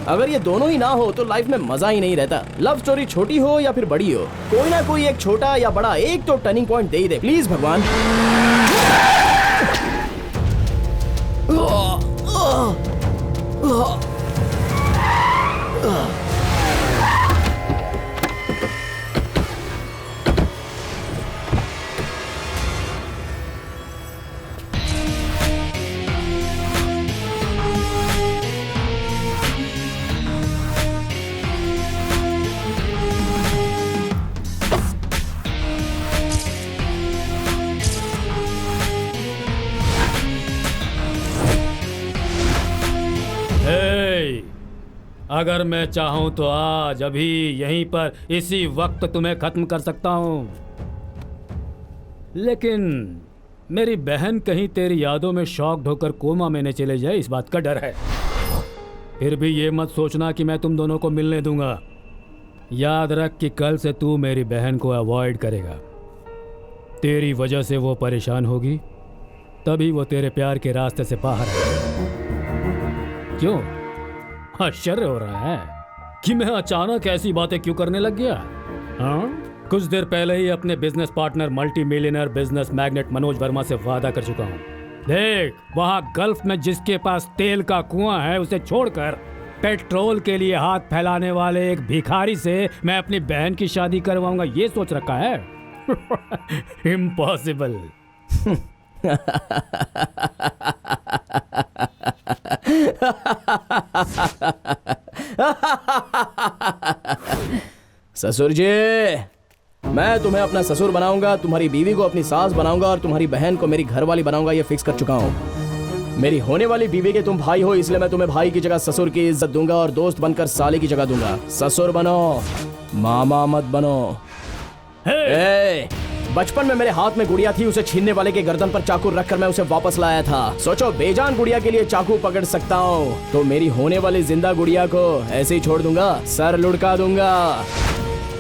अगर ये दोनों ही ना हो तो लाइफ में मजा ही नहीं रहता। लव स्टोरी छोटी हो या फिर बड़ी हो, कोई ना कोई एक छोटा या बड़ा एक तो turning point they he they please भगवान। अगर मैं चाहूं तो आज अभी यहीं पर इसी वक्त तुम्हें खत्म कर सकता हूं, लेकिन मेरी बहन कहीं तेरी यादों में शॉक्ड होकर कोमा में न चले जाए, इस बात का डर है। फिर भी ये मत सोचना कि मैं तुम दोनों को मिलने दूंगा। याद रख कि कल से तू मेरी बहन को अवॉइड करेगा। तेरी वजह से वो परेशान होगी, तभी वो तेरे प्यार के रास्ते से बाहर आएगी। क्यों आश्चर्य हो रहा है कि मैं अचानक ऐसी बातें क्यों करने लग गया? हाँ, कुछ देर पहले ही अपने business partner multi millionaire business magnet Manoj Verma से वादा कर चुका हूँ। देख, वहाँ गल्फ में जिसके पास तेल का कुआं है उसे छोड़कर पेट्रोल के लिए हाथ फैलाने वाले एक भिखारी से मैं अपनी बहन की शादी करवाऊंगा, ये सोच रखा है? इम्पॉसिबल। ससुर जी, मैं तुम्हें अपना ससुर बनाऊंगा, तुम्हारी बीवी को अपनी सास बनाऊंगा और तुम्हारी बहन को मेरी घरवाली बनाऊंगा, ये फिक्स कर चुका हूँ। मेरी होने वाली बीवी के तुम भाई हो, इसलिए मैं तुम्हें भाई की जगह ससुर की इज्जत दूंगा और दोस्त बनकर साले की जगह दूंगा। ससुर बनो, मामा मत बनो। बचपन में मेरे हाथ में गुड़िया थी, उसे छीनने वाले के गर्दन पर चाकू रखकर मैं उसे वापस लाया था। सोचो, बेजान गुड़िया के लिए चाकू पकड़ सकता हूँ, तो मेरी होने वाली जिंदा गुड़िया को ऐसे ही छोड़ दूंगा, सर लुढ़का दूंगा।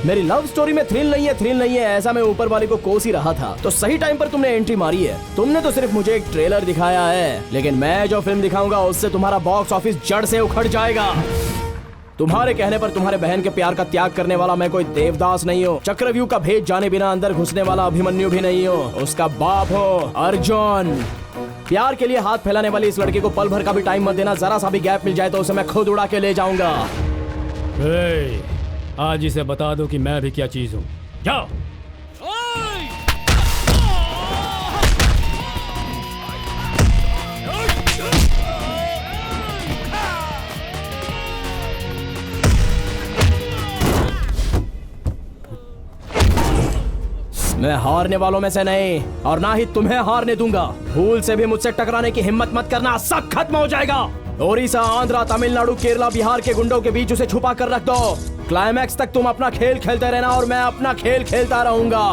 मेरी लव स्टोरी में थ्रिल नहीं है, ऐसा मैं ऊपर वाले को कोस ही रहा था। तो सही टाइम पर तुमने एंट्री मारी है। तुमने तो सिर्फ मुझे एक ट्रेलर दिखाया है, लेकिन मैं जो फिल्म दिखाऊंगा उससे तुम्हारा बॉक्स ऑफिस जड़ से उखड़ जाएगा। तुम्हारे कहने पर तुम्हारे बहन के प्यार का त्याग करने वाला मैं कोई देवदास नहीं हूँ, चक्रव्यूह का भेद जाने बिना अंदर घुसने वाला अभिमन्यु भी नहीं हूँ, उसका बाप हो अर्जुन। प्यार के लिए हाथ फैलाने वाली इस लड़के को पल भर का भी टाइम मत देना, जरा सा भी गैप मिल जाए तो उसे मैं खुद उड़ा के ले जाऊंगा। आज इसे बता दो कि मैं भी क्या चीज हूँ। जाओ। मैं हारने वालों में से नहीं, और ना ही तुम्हें हारने दूंगा। भूल से भी मुझसे टकराने की हिम्मत मत करना, सब खत्म हो जाएगा। ओडिशा, आंध्रा, तमिलनाडु, केरला, बिहार के गुंडों के बीच उसे छुपा कर रख दो। क्लाइमैक्स तक तुम अपना खेल खेलते रहना और मैं अपना खेल खेलता रहूंगा।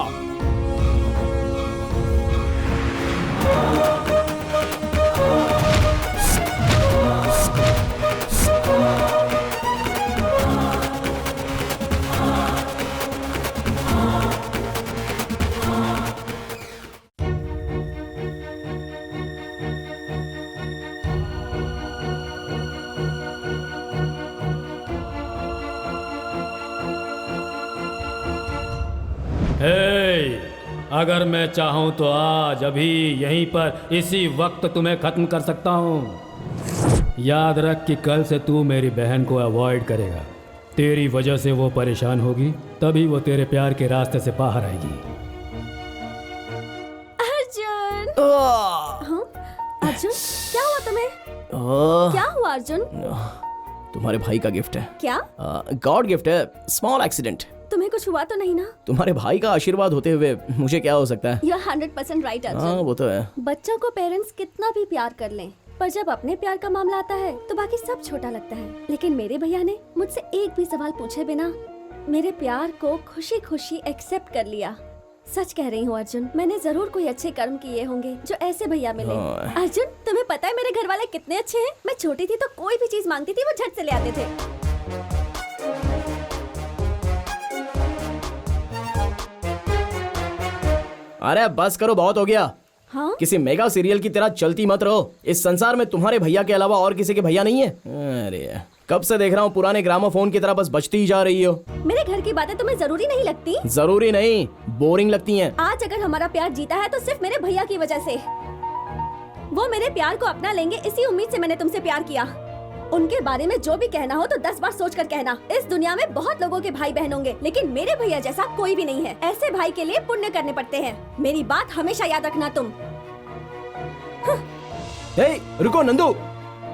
अगर मैं चाहूं तो आज अभी यहीं पर इसी वक्त तुम्हें खत्म कर सकता हूं। याद रख कि कल से तू मेरी बहन को अवॉइड करेगा। तेरी वजह से वो परेशान होगी, तभी वो तेरे प्यार के रास्ते से बाहर आएगी। अर्जुन! हाँ? अर्जुन, क्या हुआ तुम्हें? क्या हुआ अर्जुन? तुम्हारे भाई का गिफ्ट है। क्या? गॉड गिफ्ट है, स्मॉल एक्सीडेंट। तुम्हें कुछ हुआ तो नहीं ना? तुम्हारे भाई का आशीर्वाद होते हुए मुझे क्या हो सकता है? You're 100% right, Arjun. हाँ, वो तो है। बच्चों को पेरेंट्स कितना भी प्यार कर लें, पर जब अपने प्यार का मामला आता है तो बाकी सब छोटा लगता है। लेकिन मेरे भैया ने मुझसे एक भी सवाल पूछे बिना मेरे प्यार को खुशी खुशी एक्सेप्ट कर लिया। सच कह रही हूँ अर्जुन, मैंने जरूर कोई अच्छे कर्म किए होंगे जो ऐसे भैया मिले। अर्जुन, तुम्हें पता है मेरे घर वाले कितने अच्छे हैं? मैं छोटी थी तो कोई भी चीज मांगती थी वो झट से ले आते थे। अरे बस करो, बहुत हो गया। हाँ? किसी मेगा सीरियल की तरह चलती मत रहो। इस संसार में तुम्हारे भैया के अलावा और किसी के भैया नहीं है। अरे कब से देख रहा हूँ पुराने ग्रामोफोन की तरह बस बजती ही जा रही हो। मेरे घर की बातें तुम्हें जरूरी नहीं लगती? जरूरी नहीं, बोरिंग लगती हैं। आज अगर हमारा प्यार जीता है तो सिर्फ मेरे भैया की वजह से। वो मेरे प्यार को अपना लेंगे, इसी उम्मीद से मैंने तुमसे प्यार किया। उनके बारे में जो भी कहना हो तो 10 बार सोच कर कहना। इस दुनिया में बहुत लोगों के भाई बहन होंगे, लेकिन मेरे भैया जैसा कोई भी नहीं है। ऐसे भाई के लिए पुण्य करने पड़ते हैं। मेरी बात हमेशा याद रखना तुम। रुको नंदू,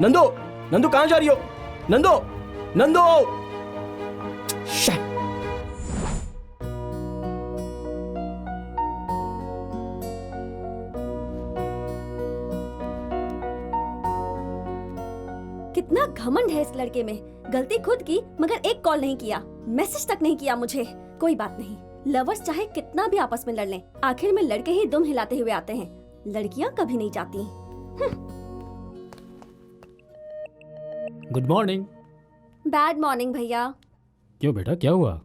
नंदू, नंदू कहाँ जा रही हो? नंदू, नंदू। कितना घमंड है इस लड़के में। गलती खुद की, मगर एक कॉल नहीं किया, मैसेज तक नहीं किया मुझे। कोई बात नहीं, लवर्स चाहे कितना भी आपस में लड़ लें, आखिर में लड़के ही दुम हिलाते हुए आते हैं, लड़कियां कभी नहीं जाती। Good morning. बैड मॉर्निंग भैया। क्यों बेटा, क्या हुआ?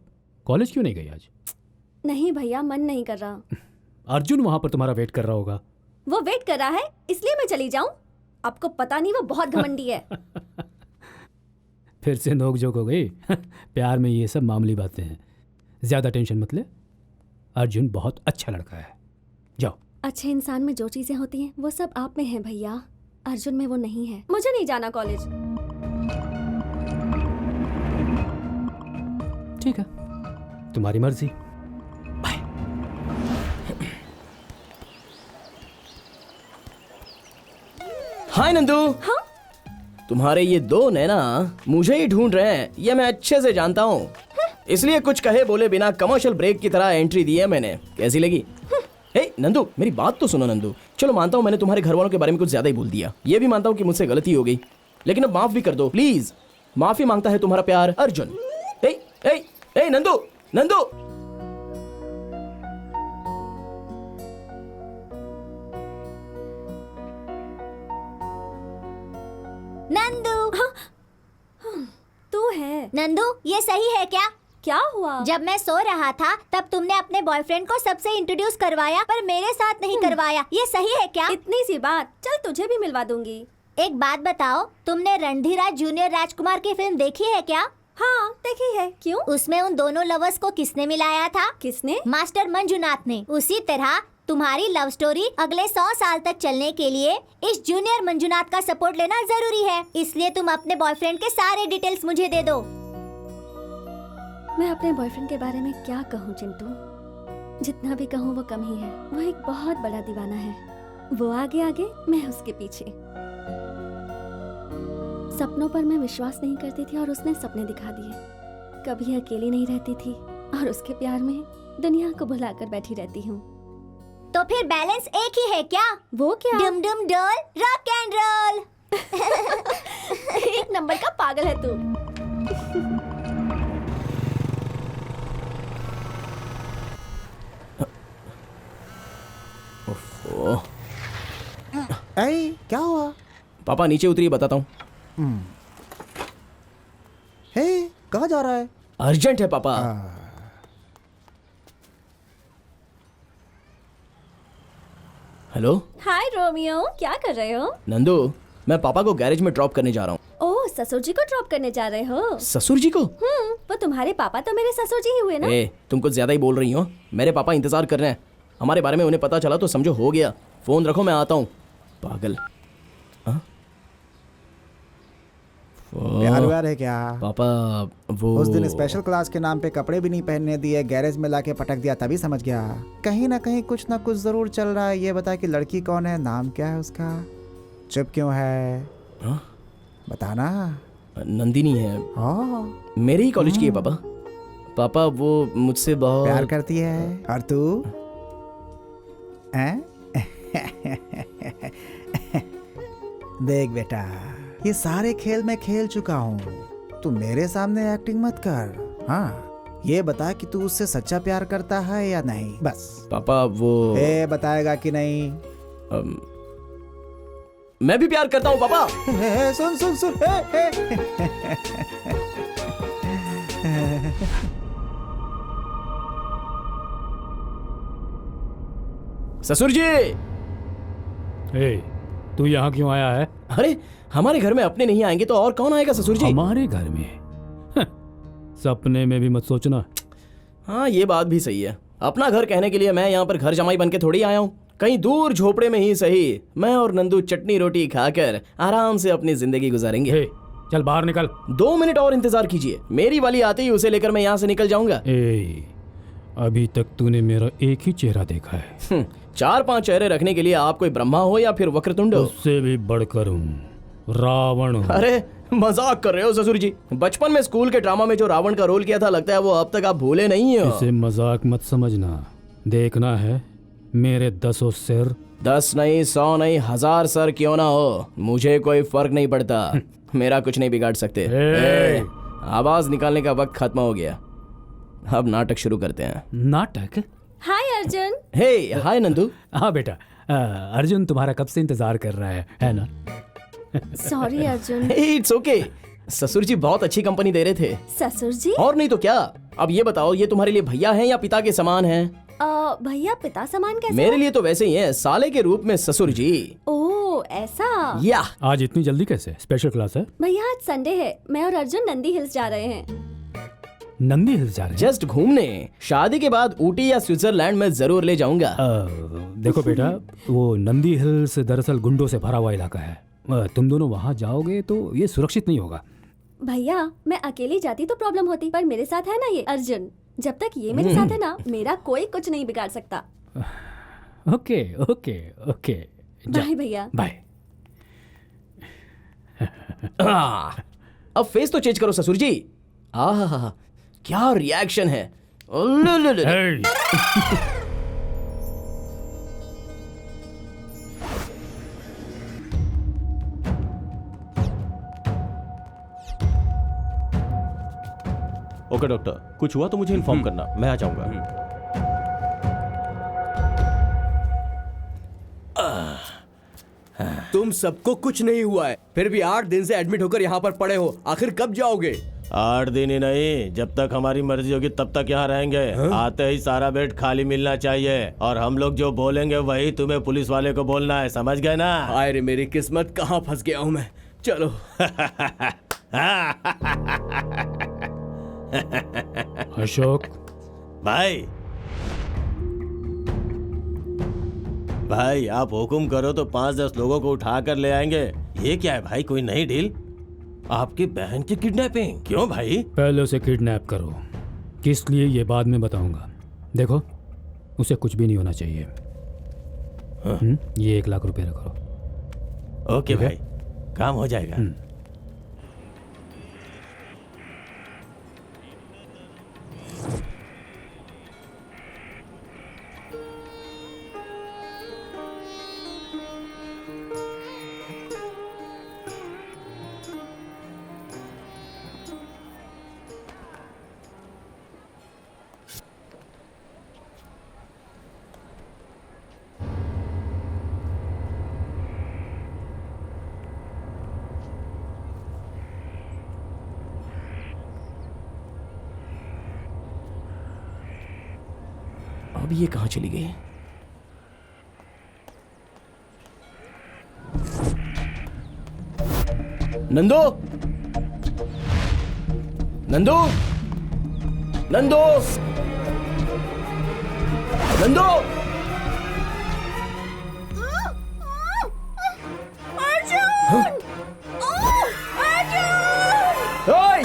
कॉलेज क्यों नहीं गई आज? नहीं भैया, मन नहीं कर रहा। अर्जुन वहां पर तुम्हारा वेट कर रहा होगा। वो वेट कर रहा है इसलिए मैं चली जाऊं? आपको पता नहीं वो बहुत घमंडी है। फिर से नोकझोंक हो गई। प्यार में ये सब मामूली बातें हैं, ज्यादा टेंशन मत ले। अर्जुन बहुत अच्छा लड़का है, जाओ। अच्छे इंसान में जो चीजें होती हैं वो सब आप में हैं भैया, अर्जुन में वो नहीं है। मुझे नहीं जाना कॉलेज। ठीक है, तुम्हारी मर्जी। हाय नंदू। हाँ? तुम्हारे ये दो नैना मुझे ही ढूंढ रहे हैं, ये मैं अच्छे से जानता हूँ। इसलिए कुछ कहे बोले बिना कमर्शियल ब्रेक की तरह एंट्री दी है मैंने। कैसी लगी? ए नंदू, मेरी बात तो सुनो नंदू। चलो मानता हूँ मैंने तुम्हारे घर वालों के बारे में कुछ ज्यादा ही बोल दिया, ये भी मानता हूँ कि मुझसे गलती हो गई, लेकिन अब माफ भी कर दो प्लीज। माफी मांगता है तुम्हारा प्यार अर्जुन। ए ए ए नंदू, नंदू। नंदू। तू है? नंदू, ये सही है क्या? क्या हुआ? जब मैं सो रहा था तब तुमने अपने बॉयफ्रेंड को सबसे इंट्रोड्यूस करवाया पर मेरे साथ नहीं करवाया, ये सही है क्या? इतनी सी बात, चल तुझे भी मिलवा दूंगी। एक बात बताओ, तुमने रणधीराज जूनियर राजकुमार की फिल्म देखी है क्या? हाँ देखी है। क्यों? उसमें उन दोनों लवर्स को किसने मिलाया था? किसने? मास्टर मंजुनाथ ने। उसी तरह तुम्हारी लव स्टोरी अगले 100 साल तक चलने के लिए इस जूनियर मंजुनाथ का सपोर्ट लेना जरूरी है। इसलिए तुम अपने बॉयफ्रेंड के सारे डिटेल्स मुझे दे दो। मैं अपने बॉयफ्रेंड के बारे में क्या कहूँ चिंटू, जितना भी कहूँ वो कम ही है। वो एक बहुत बड़ा दीवाना है, वो आगे आगे मैं उसके पीछे। सपनों पर मैं विश्वास नहीं करती थी और उसने सपने दिखा दिए। कभी अकेली नहीं रहती थी और उसके प्यार में दुनिया को भुलाकर बैठी रहती हूँ। तो फिर बैलेंस एक ही है क्या? वो क्या? डुम डुम डोल रॉक एंड रोल। एक नंबर का पागल है तू। क्या हुआ? पापा नीचे उतरिए, बताता हूँ। हे, कहाँ जा रहा है? अर्जेंट है पापा। हेलो। हाय रोमियो, क्या कर रहे हो? नंदू, मैं पापा को गैरेज में ड्रॉप करने जा रहा हूँ। ओह, ससुर जी को ड्रॉप करने जा रहे हो? ससुर जी को? वो तुम्हारे पापा तो मेरे ससुर जी ही हुए ना? तुम कुछ ज्यादा ही बोल रही हो। मेरे पापा इंतजार कर रहे हैं, हमारे बारे में उन्हें पता चला तो समझो हो गया। फोन रखो, मैं आता हूँ। पागल। प्यार व्यार है क्या? पापा वो उस दिन स्पेशल क्लास के नाम पे कपड़े भी नहीं पहनने दिए, गैरेज में लाके पटक दिया, तभी समझ गया कहीं ना कहीं कुछ ना कुछ जरूर चल रहा है। ये बता कि लड़की कौन है, नाम क्या है उसका, चुप क्यों है? बताना। नंदिनी है। मेरे ही कॉलेज की है पापा। पापा वो मुझसे बहुत प्यार करती है। और तू? देख बेटा, ये सारे खेल मैं खेल चुका हूँ, तू मेरे सामने एक्टिंग मत कर। हाँ, ये बता कि तू उससे सच्चा प्यार करता है या नहीं, बस। पापा वो बताएगा कि नहीं? मैं भी प्यार करता हूँ पापा। सुन सुन सुन। ससुर जी। तू यहाँ क्यों आया है? अरे हमारे घर में अपने नहीं आएंगे तो और कौन आएगा ससुर जी? हमारे घर में? सपने में भी मत सोचना। हाँ ये बात भी सही है। अपना घर कहने के लिए मैं यहाँ पर घर जमाई बन के थोड़ी आया हूँ। कहीं दूर झोपड़े में ही सही, मैं और नंदू चटनी रोटी खाकर आराम से अपनी जिंदगी गुजारेंगे। चल बाहर निकल। 2 मिनट और इंतजार कीजिए, मेरी वाली आते ही उसे लेकर मैं यहाँ से निकल जाऊंगा। अभी तक तूने मेरा एक ही चेहरा देखा है। 4-5 चेहरे रखने के लिए आप कोई ब्रह्मा हो या फिर वक्रतुंड हो? उससे भी बढ़कर हूँ, रावण हूँ। अरे मजाक कर रहे हो ससुर जी? बचपन में स्कूल के ड्रामा में जो रावण का रोल किया था, लगता है वो अब तक आप भूले नहीं हो। इसे मजाक मत समझना। देखना है मेरे 10 सिर। 10 नहीं, 100 नहीं, 1000 सर क्यों ना हो, मुझे कोई फर्क नहीं पड़ता। मेरा कुछ नहीं बिगाड़ सकते। आवाज निकालने का वक्त खत्म हो गया, अब नाटक शुरू करते हैं। नाटक? हाय अर्जुन। हे हाय नंदू। हाँ बेटा, अर्जुन तुम्हारा कब से इंतजार कर रहा है ना? सॉरी अर्जुन। It's okay. ससुर जी बहुत अच्छी कंपनी दे रहे थे। ससुर जी? और नहीं तो क्या। अब ये बताओ, ये तुम्हारे लिए भैया हैं या पिता के समान हैं? भैया पिता समान कैसे? मेरे लिए तो वैसे ही हैं, साले के रूप में ससुर जी। ओह ऐसा। या आज इतनी जल्दी कैसे? स्पेशल क्लास है? भैया आज संडे है, मैं और अर्जुन नंदी हिल्स जा रहे हैं। नंदी हिल्स जा रहे हैं? जस्ट घूमने। शादी के बाद ऊटी या स्विट्जरलैंड में जरूर ले जाऊंगा। देखो बेटा, वो नंदी हिल्स दरअसल गुंडों से भरा हुआ इलाका है। तुम दोनों वहाँ जाओगे तो ये सुरक्षित नहीं होगा। भैया मैं अकेली जाती तो प्रॉब्लम होती, पर मेरे साथ है ना ये अर्जुन। जब तक ये मेरे साथ है ना, मेरा कोई कुछ नहीं बिगाड़ सकता। ओके ओके ओके, बाय भैया। बाय। अब फेस तो चेंज करो ससुर जी। आहा, क्या रिएक्शन है। ओके डॉक्टर, कुछ हुआ तो मुझे इन्फॉर्म करना, मैं आ जाऊंगा। तुम सबको कुछ नहीं हुआ है, फिर भी 8 दिन से एडमिट होकर यहाँ पर पड़े हो। आखिर कब जाओगे? 8 दिन ही नहीं, जब तक हमारी मर्जी होगी तब तक यहाँ रहेंगे। आते ही सारा बेड खाली मिलना चाहिए, और हम लोग जो बोलेंगे वही तुम्हें पुलिस वाले को बोलना है, समझ गए ना? हाय रे मेरी किस्मत, कहाँ फंस गया हूँ मैं। चलो। अशोक भाई आप हुक्म करो तो 5-10 लोगों को उठा कर ले आएंगे। ये क्या है भाई, कोई नई डील? आपकी बहन की किडनैपिंग? क्यों भाई? पहले उसे किडनैप करो, किस लिए ये बाद में बताऊंगा। देखो, उसे कुछ भी नहीं होना चाहिए। ये 1 लाख रुपए रखो। ओके भाई, काम हो जाएगा। अब ये कहाँ चली गई? नंदू, नंदू, नंदू, नंदू। अर्जुन! ओए!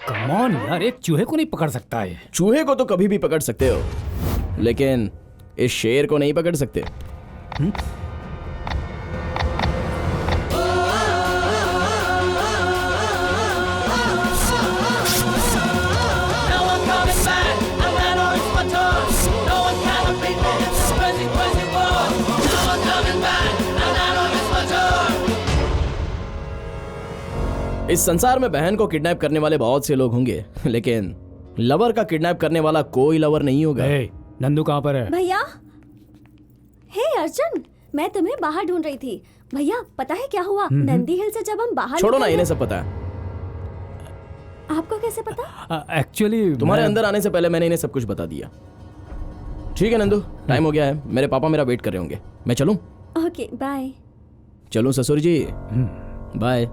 कमॉन यार, एक चूहे को नहीं पकड़ सकता है। चूहे को तो कभी भी पकड़ सकते हो, लेकिन इस शेर को नहीं पकड़ सकते। इस संसार में बहन को किडनैप करने वाले बहुत से लोग होंगे, लेकिन लवर का किडनैप करने वाला कोई लवर नहीं होगा। नंदू कहाँ पर है? भैया, हे अर्जुन, मैं तुम्हें बाहर ढूंढ रही थी। भैया पता है क्या हुआ? नंदी हिल से जब हम बाहर छोड़ो ना, इन्हें सब पता है। आपको कैसे पता? एक्चुअली तुम्हारे अंदर आने से पहले मैंने इन्हें सब कुछ बता दिया। ठीक है नंदू, टाइम हो गया है, मेरे पापा मेरा वेट कर रहे होंगे, मैं चलूं? Okay bye. चलूं ससुर जी? बाय।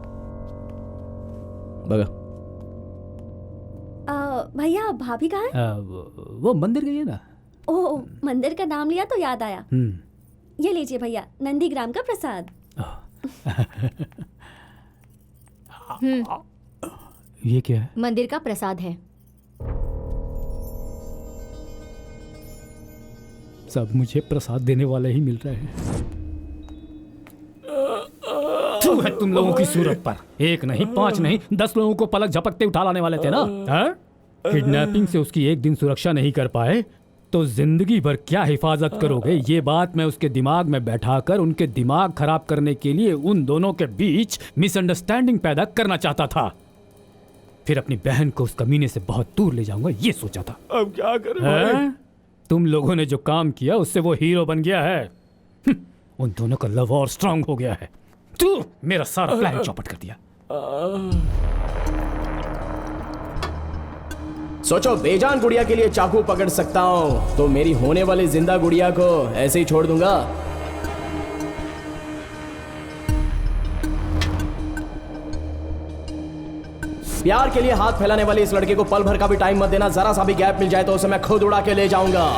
बगा। भैया भाभी कहाँ है? वो मंदिर गई है ना। ओह, मंदिर का नाम लिया तो याद आया। ये लीजिए भैया, नंदीग्राम का प्रसाद। ये क्या है? मंदिर का प्रसाद है। सब मुझे प्रसाद देने वाले ही मिल रहे हैं। थू है तुम लोगों की सूरत पर। 1 नहीं 5 नहीं 10 लोगों को पलक झपकते उठा लाने वाले थे ना। किडनैपिंग से उसकी एक दिन सुरक्षा नहीं कर पाए तो जिंदगी भर क्या हिफाजत करोगे? ये बात मैं उसके दिमाग में बैठाकर उनके दिमाग खराब करने के लिए उन दोनों के बीच मिसअंडरस्टैंडिंग पैदा करना चाहता था। फिर अपनी बहन को उस कमीने से बहुत दूर ले जाऊंगा ये सोचा था। अब क्या करें? तुम लोगों ने जो काम किया उससे वो हीरो बन गया है। उन दोनों का लव और स्ट्रांग हो गया है। तू मेरा सारा प्लान चौपट कर दिया। सोचो बेजान गुड़िया के लिए चाकू पकड़ सकता हूँ तो मेरी होने वाली जिंदा गुड़िया को ऐसे ही छोड़ दूंगा? प्यार के लिए हाथ फैलाने वाले इस लड़के को पल भर का भी टाइम मत देना। जरा सा भी गैप मिल जाए तो उसे मैं खुद उड़ा के ले जाऊंगा।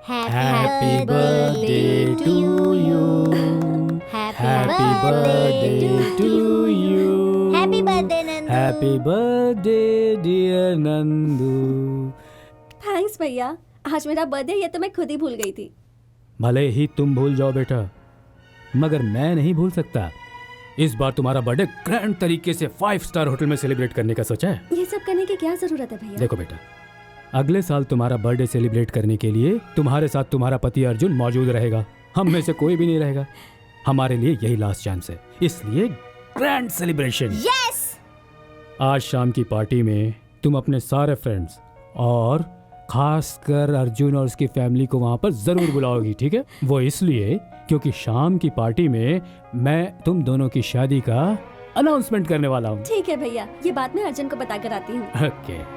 Happy birthday to you. Happy birthday to you. Happy birthday Nandu. Happy birthday dear Nandu. Thanks भैया, आज मेरा बर्थडे ये तो मैं खुद ही भूल गई थी। भले ही तुम भूल जाओ बेटा, मगर मैं नहीं भूल सकता। इस बार तुम्हारा बर्थडे ग्रैंड तरीके से 5 स्टार होटल में सेलिब्रेट करने का सोचा है। ये सब करने की क्या जरूरत है भैया? देखो बेटा, अगले साल तुम्हारा बर्थडे सेलिब्रेट करने के लिए तुम्हारे साथ तुम्हारा पति अर्जुन मौजूद रहेगा। हम में से कोई भी नहीं रहेगा। हमारे लिए यही लास्ट चांस है, इसलिए ग्रैंड सेलिब्रेशन। यस। आज शाम की पार्टी में तुम अपने सारे फ्रेंड्स और खासकर अर्जुन और उसकी फैमिली को वहां पर जरूर बुलाओगी, ठीक है? वो इसलिए क्योंकि शाम की पार्टी में मैं तुम दोनों की शादी का अनाउंसमेंट करने वाला हूँ। ठीक है भैया, ये बात मैं अर्जुन को बताकर आती हूँ। ओके।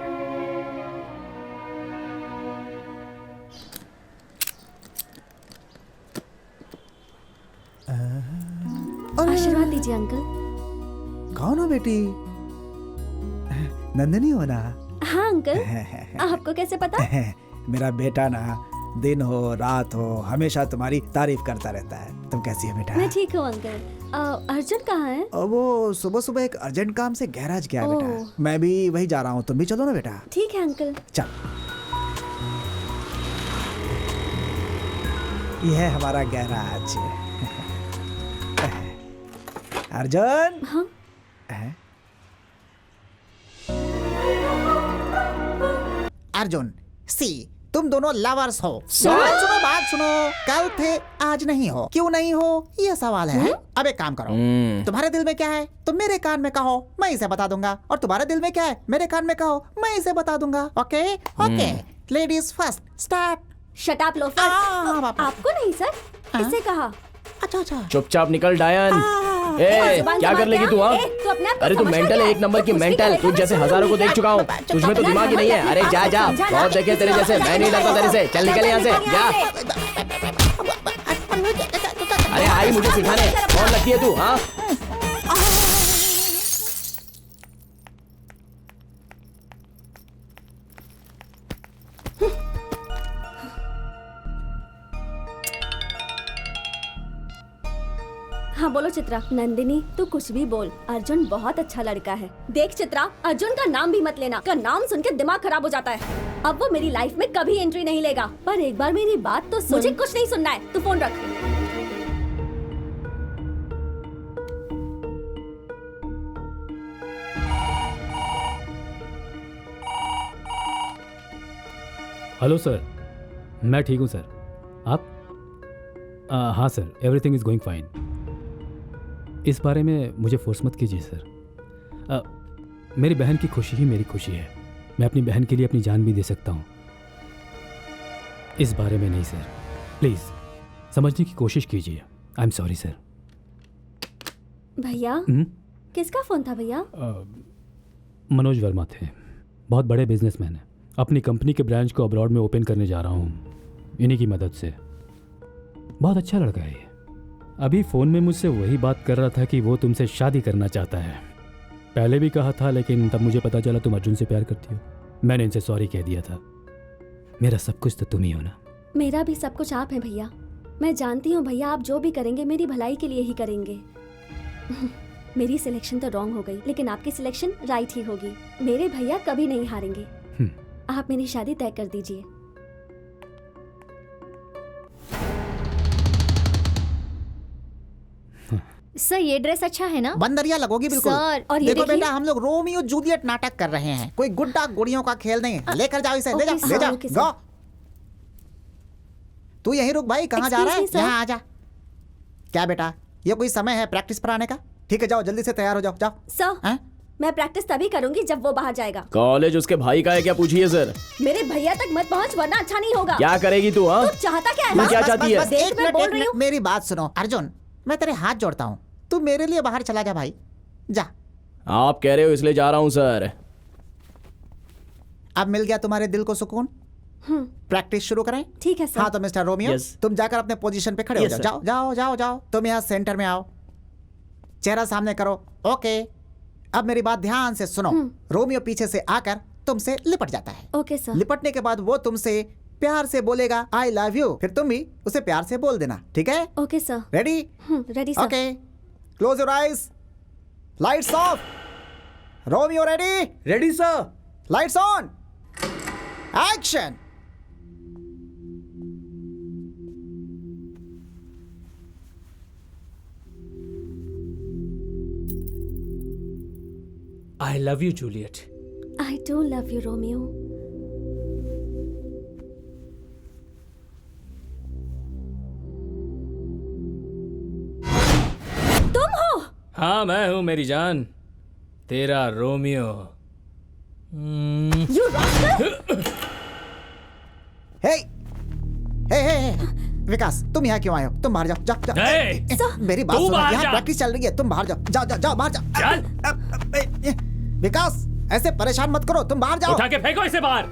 आशीर्वाद दीजिए अंकल। कौन हो बेटी? नंदिनी हो ना? हाँ अंकल। आपको कैसे पता? मेरा बेटा ना दिन हो रात हो हमेशा तुम्हारी तारीफ करता रहता है। तुम कैसी है बेटा? मैं ठीक हूँ अंकल। अर्जुन कहाँ है? वो सुबह सुबह एक अर्जेंट काम से गैराज गया बेटा। मैं भी वही जा रहा हूँ, तुम भी चलो ना बेटा। ठीक है अंकल। चल। यह है हमारा गैराज। अर्जुन। हाँ? अर्जुन सी, तुम दोनों लवर्स हो। बात सुनो, कल थे आज नहीं हो। क्यों नहीं हो ये सवाल है। अब एक काम करो, तुम्हारे दिल में क्या है तुम मेरे कान में कहो, मैं इसे बता दूंगा। और तुम्हारे दिल में क्या है मेरे कान में कहो, मैं इसे बता दूंगा। Okay okay, ladies first, start. Shut up loafer. आपको नहीं सर, इसे कहा। अच्छा। चुपचाप निकल डायन। क्या कर लेगी तू? अरे तू मेंटल है, एक नंबर की मेंटल। तुझ जैसे हज़ारों को देख चुका हूँ, तुझमें तो दिमाग ही नहीं है। अरे जा जा, बहुत देखे तेरे जैसे। मैं नहीं डरता तेरे से। चल निकल यहाँ से, जा। अरे आई मुझे सिखाने, कौन लगती है तू? हाँ हाँ बोलो चित्रा। नंदिनी तू कुछ भी बोल, अर्जुन बहुत अच्छा लड़का है। देख चित्रा, अर्जुन का नाम भी मत लेना, का नाम सुन के दिमाग खराब हो जाता है। अब वो मेरी लाइफ में कभी एंट्री नहीं लेगा। पर एक बार मेरी बात तो सुन। मुझे कुछ नहीं सुनना है, तू फोन रख। हेलो सर, मैं ठीक हूँ सर। आप? हाँ sir, everything is going fine. इस बारे में मुझे फोर्स मत कीजिए सर। मेरी बहन की खुशी ही मेरी खुशी है। मैं अपनी बहन के लिए अपनी जान भी दे सकता हूँ। इस बारे में नहीं सर, प्लीज समझने की कोशिश कीजिए। I am sorry sir. भैया किसका फोन था भैया? मनोज वर्मा थे, बहुत बड़े बिजनेसमैन हैं। अपनी कंपनी के ब्रांच को अब्रॉड में ओपन करने जा रहा हूँ इन्हीं की मदद से। बहुत अच्छा लड़का है ये। अभी फ़ोन में मुझसे वही बात कर रहा था कि वो तुमसे शादी करना चाहता है। पहले भी कहा था, लेकिन तब मुझे पता चला तुम अर्जुन से प्यार करती हो। मैंने इनसे सॉरी कह दिया था। मेरा सब कुछ तो तुम ही हो ना। मेरा भी सब कुछ आप हैं भैया। मैं जानती हूँ भैया, आप जो भी करेंगे मेरी भलाई के लिए ही करेंगे। मेरी सिलेक्शन तो रॉन्ग हो गई, लेकिन आपकी सिलेक्शन राइट ही होगी। मेरे भैया कभी नहीं हारेंगे। आप मेरी शादी तय कर दीजिए। सर ये ड्रेस अच्छा है ना? बंदरिया लगोगी बिल्कुल। सर, और ये देखो देखिए। बेटा, हम लोग रोमियो जूलियट नाटक कर रहे हैं, कोई गुड्डा गुड़ियों का खेल नहीं है। लेकर जाओ इसे, ले जाओ ले जाओ। गो, तू यहीं रुक भाई, कहाँ जा रहा है? यहाँ आ जा। क्या बेटा, ये कोई समय है प्रैक्टिस पर आने का? ठीक है, जाओ जल्दी से तैयार हो जाओ। जाओ सर, मैं प्रैक्टिस तभी करूंगी जब वो बाहर जाएगा। कॉलेज उसके भाई का है क्या, पूछिए सर। मेरे भैया तक मत पहुंच, वरना अच्छा नहीं होगा। क्या करेगी तू? हाँ, तू चाहता क्या है? तू क्या चाहती है? देख, मैं बोल रही हूँ। मेरी बात सुनो अर्जुन, मैं तेरे हाथ जोड़ता हूँ, तू मेरे लिए बाहर चला जा भाई, जा। आप कह रहे हो इसलिए जा रहा हूँ सर। अब मिल गया तुम्हारे दिल को सुकून? प्रैक्टिस शुरू करें? ठीक है सर। हाँ तो मिस्टर रोमियो, तुम जाकर अपने पोजीशन पे खड़े हो जाओ। जाओ जाओ जाओ जाओ, तुम यहाँ सेंटर में आओ, चेहरा सामने करो। ओके, अब मेरी बात ध्यान से सुनो। रोमियो पीछे से आकर तुमसे लिपट जाता है। Okay sir. लिपटने के बाद वो तुमसे प्यार से बोलेगा आई लव यू, फिर तुम भी उसे प्यार से बोल देना, ठीक है? Okay sir. Ready? Ready sir. Okay, close your eyes, lights off. Romeo ready? Ready sir. Lights on, action. I love you, Juliet. I do love you, Romeo. तुम हो? हाँ मैं हूँ मेरी जान, तेरा रोमियो। You rascal! हे विकास, तुम यहाँ क्यों आए हो? तुम बाहर जाओ, जाओ जाओ। मेरी बात सुनो, यहाँ प्रैक्टिस चल रही है, तुम बाहर जाओ, जाओ जाओ जाओ बाहर जाओ। विकास, ऐसे परेशान मत करो, तुम बाहर जाओ। उठा के फेंको इसे बाहर।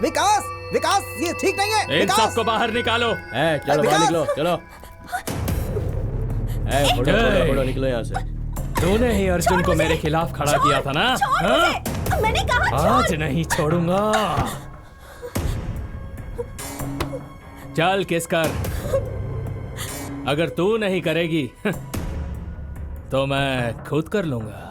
विकास, विकास, ये ठीक नहीं है। इन सबको बाहर निकालो। चलो बाहर निकलो, चलो। फोड़ो, निकलो यहाँ से। तूने ही अर्जुन को मेरे खिलाफ खड़ा किया था ना? मैंने कहा आज नहीं छोड़ूंगा। चल किस कर, अगर तू नहीं करेगी तो मैं खुद कर लूंगा।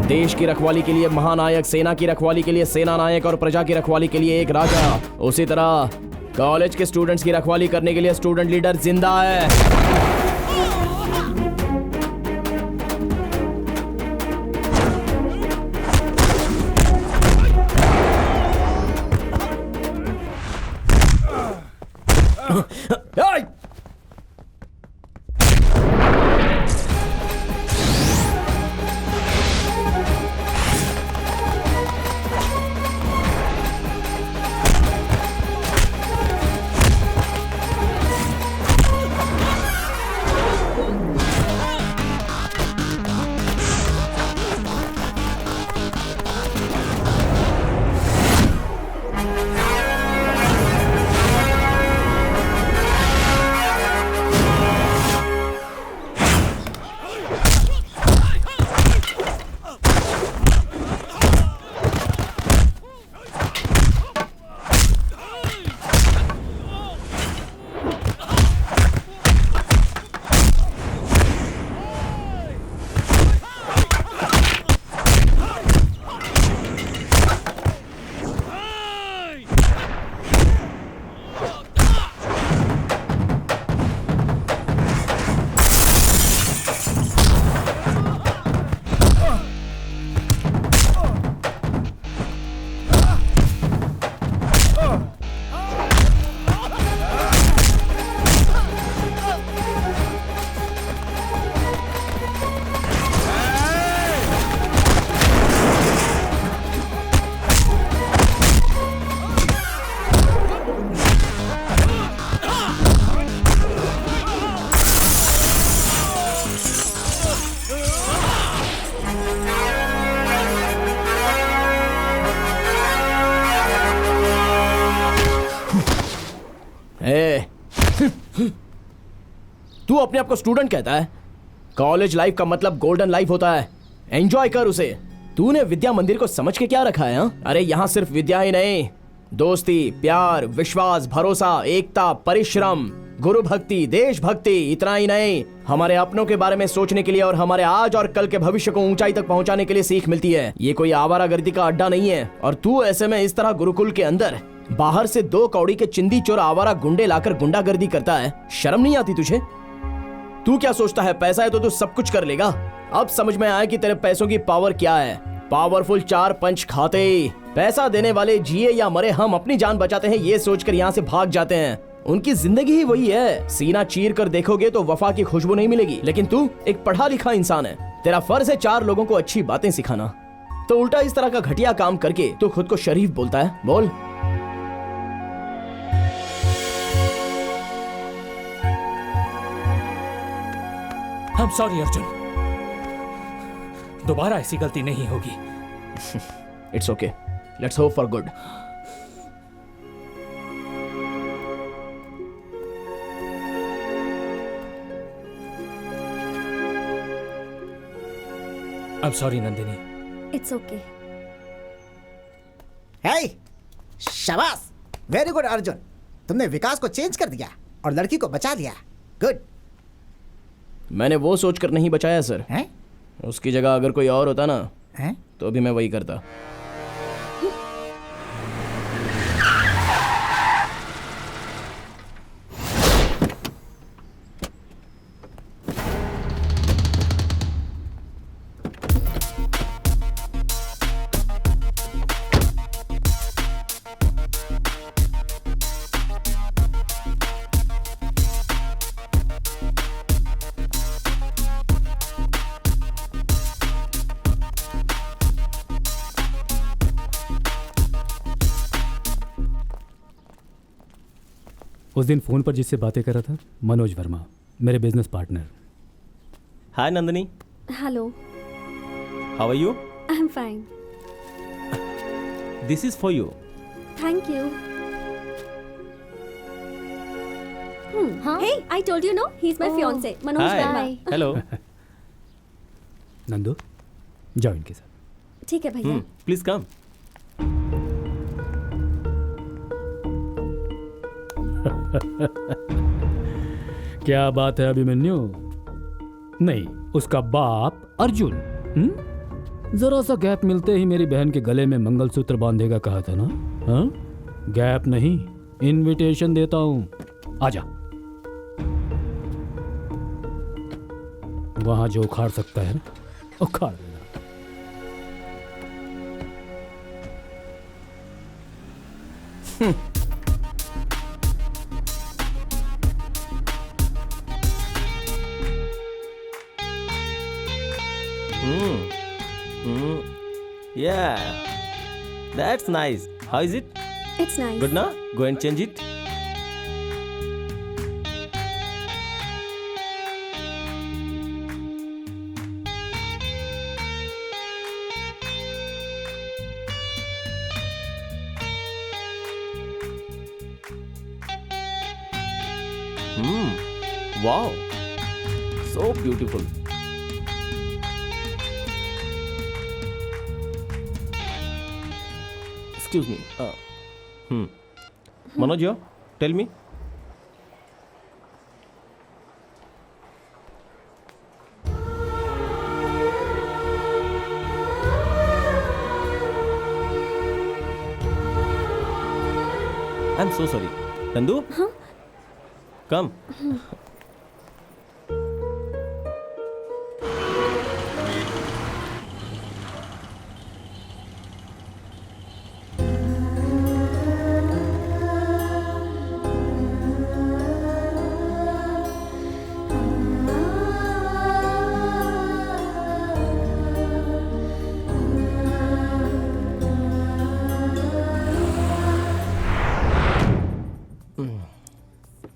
देश की रखवाली के लिए महानायक, सेना की रखवाली के लिए सेना नायक और प्रजा की रखवाली के लिए एक राजा। उसी तरह कॉलेज के स्टूडेंट्स की रखवाली करने के लिए स्टूडेंट लीडर जिंदा है। तू अपने आप को स्टूडेंट कहता है? कॉलेज लाइफ का मतलब गोल्डन लाइफ होता है, एंजॉय कर उसे। तूने विद्या मंदिर को समझ के क्या रखा है? हा? अरे यहाँ सिर्फ विद्या ही नहीं, दोस्ती, प्यार, विश्वास, भरोसा, एकता, परिश्रम, गुरु भक्ति, देशभक्ति, इतना ही नहीं, हमारे अपनों के बारे में सोचने के लिए और हमारे आज और कल के भविष्य को ऊंचाई तक पहुंचाने के लिए सीख मिलती है। ये कोई आवारागर्दी का अड्डा नहीं है। और तू ऐसे में इस तरह गुरुकुल के अंदर बाहर से 2 कौड़ी के चिंदी चोर आवारा गुंडे लाकर गुंडागर्दी करता है। शर्म नहीं आती तुझे? तू क्या सोचता है पैसा है तो तू सब कुछ कर लेगा? अब समझ में आया कि तेरे पैसों की पावर क्या है। पावरफुल 4 पंच खाते, पैसा देने वाले जिए या मरे हम अपनी जान बचाते हैं ये सोचकर यहाँ से भाग जाते हैं। उनकी जिंदगी ही वही है। सीना चीर कर देखोगे तो वफा की खुशबू नहीं मिलेगी। लेकिन तू एक पढ़ा लिखा इंसान है, तेरा फर्ज है 4 लोगों को अच्छी बातें सिखाना। तो उल्टा इस तरह का घटिया काम करके तू खुद को शरीफ बोलता है। बोल। I'm sorry अर्जुन, दोबारा ऐसी गलती नहीं होगी। It's okay. Let's hope for good. I'm sorry Nandini. It's okay. Hey, शाबाश, वेरी गुड अर्जुन। तुमने विकास को चेंज कर दिया और लड़की को बचा लिया। गुड। मैंने वो सोचकर नहीं बचाया सर। हैं? उसकी जगह अगर कोई और होता ना हैं? तो भी मैं वही करता। उस दिन फोन पर जिससे बातें कर रहा था, मनोज वर्मा, मेरे business partner. Hi Nandini. Hello. How are you? I am fine. This is for you. Thank you. Hey, I told you no, he's my fiance, Manoj Verma. Hello. Nandu, जाओ इनके साथ। ठीक है भैया। Please come. क्या बात है अभिमन्यु? नहीं, उसका बाप अर्जुन। जरा सा गैप मिलते ही मेरी बहन के गले में मंगलसूत्र बांधेगा कहा था ना? हाँ? गैप नहीं, इनविटेशन देता हूं। आजा। वहां जो उखाड़ सकता है ना, उखाड़ देना। Yeah, that's nice. How is it? It's nice. Good now? Go and change it. Wow, so beautiful. Excuse me. Manoj, tell me. I'm so sorry. Nandu? Huh? Come.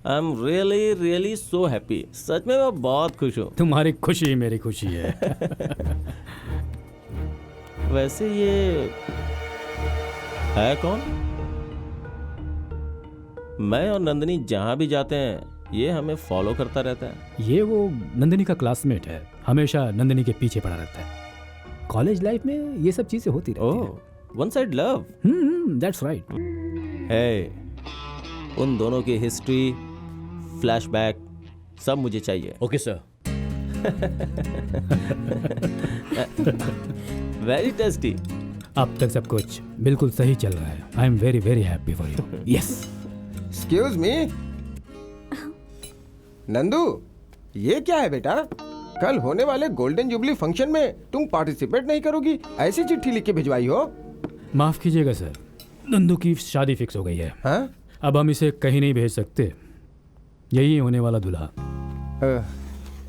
I am really so happy. सच में मैं बहुत खुश हूँ। तुम्हारी खुशी मेरी खुशी है। वैसे ये है कौन? मैं और नंदिनी जहाँ भी जाते हैं ये हमें फॉलो करता रहता है। ये वो नंदिनी का क्लासमेट है, हमेशा नंदिनी के पीछे पड़ा रहता है। कॉलेज लाइफ में ये सब चीजें होती रहती हैं। One side love. That's right. है उन दोनों की हिस्ट्री, फ्लैशबैक सब मुझे चाहिए। Okay sir. Very tasty. अब तक सब कुछ बिल्कुल सही चल रहा है। I am very very happy for you. Yes. Excuse me Nandu, ये क्या है बेटा? कल होने वाले गोल्डन जुबली फंक्शन में तुम पार्टिसिपेट नहीं करोगी? ऐसी चिट्ठी लिख के भिजवाई हो? माफ कीजिएगा सर, नंदू की शादी फिक्स हो गई है। हाँ? अब हम इसे कहीं नहीं भेज सकते। यही होने वाला दूल्हा।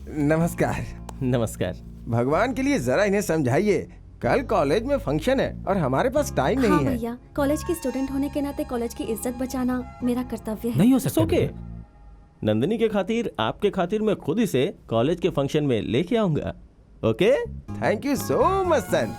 नमस्कार। नमस्कार। भगवान के लिए जरा इन्हें समझाइए, कल कॉलेज में फंक्शन है और हमारे पास टाइम हाँ नहीं है। भैया, कॉलेज की स्टूडेंट होने के नाते कॉलेज की इज्जत बचाना मेरा कर्तव्य है। नहीं हो सकता। ओके, नंदिनी के खातिर, आपके खातिर मैं खुद इसे कॉलेज के फंक्शन में लेके आऊंगा। Okay, thank you so much son.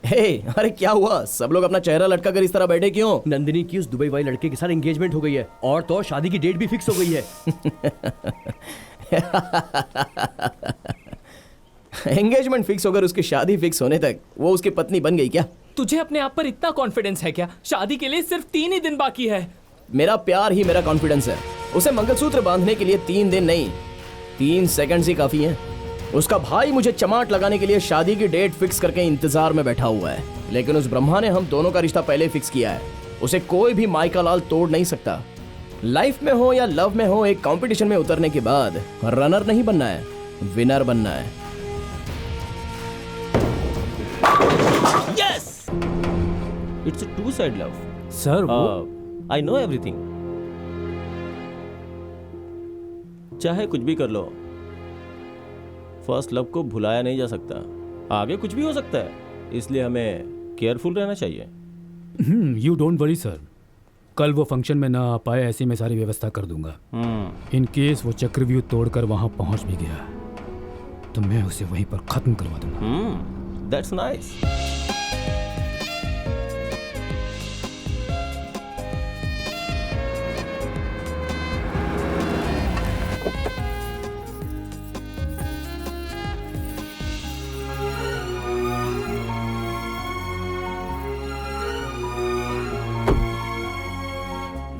Hey, अरे क्या हुआ? सब लोग अपना चेहरा लटका कर इस तरह बैठे क्यों? नंदिनी की उस दुबई वाले लड़के के साथ एंगेजमेंट हो गई है और तो और शादी की डेट भी फिक्स हो गई है। एंगेजमेंट फिक्स होकर उसकी शादी फिक्स होने तक वो उसकी पत्नी बन गई क्या? तुझे अपने आप पर इतना कॉन्फिडेंस है क्या? शादी के लिए सिर्फ 3 ही दिन बाकी है। मेरा प्यार ही मेरा कॉन्फिडेंस है। उसे मंगलसूत्र बांधने के लिए 3 दिन नहीं, 3 सेकंड्स ही काफी हैं। उसका भाई मुझे चमाट लगाने के लिए शादी की डेट फिक्स करके इंतजार में बैठा हुआ है, लेकिन उस ब्रह्मा ने हम दोनों का रिश्ता पहले फिक्स किया है। उसे कोई भी माइका लाल तोड़ नहीं सकता। लाइफ में हो या लव में हो, एक कंपटीशन में उतरने के बाद रनर नहीं बनना है, विनर बनना है। Yes, it's a two side love. Sir वो आई नो एवरीथिंग। चाहे कुछ भी कर लो, फर्स्ट लव को भुलाया नहीं जा सकता। आगे कुछ भी हो सकता है, इसलिए हमें केयरफुल रहना चाहिए। यू डोंट वरी सर, कल वो फंक्शन में ना आ पाए, ऐसी मैं सारी व्यवस्था कर दूंगा। इन केस वो चक्रव्यूह तोड़कर वहां पहुंच भी गया तो मैं उसे वहीं पर खत्म करवा दूंगा। That's nice.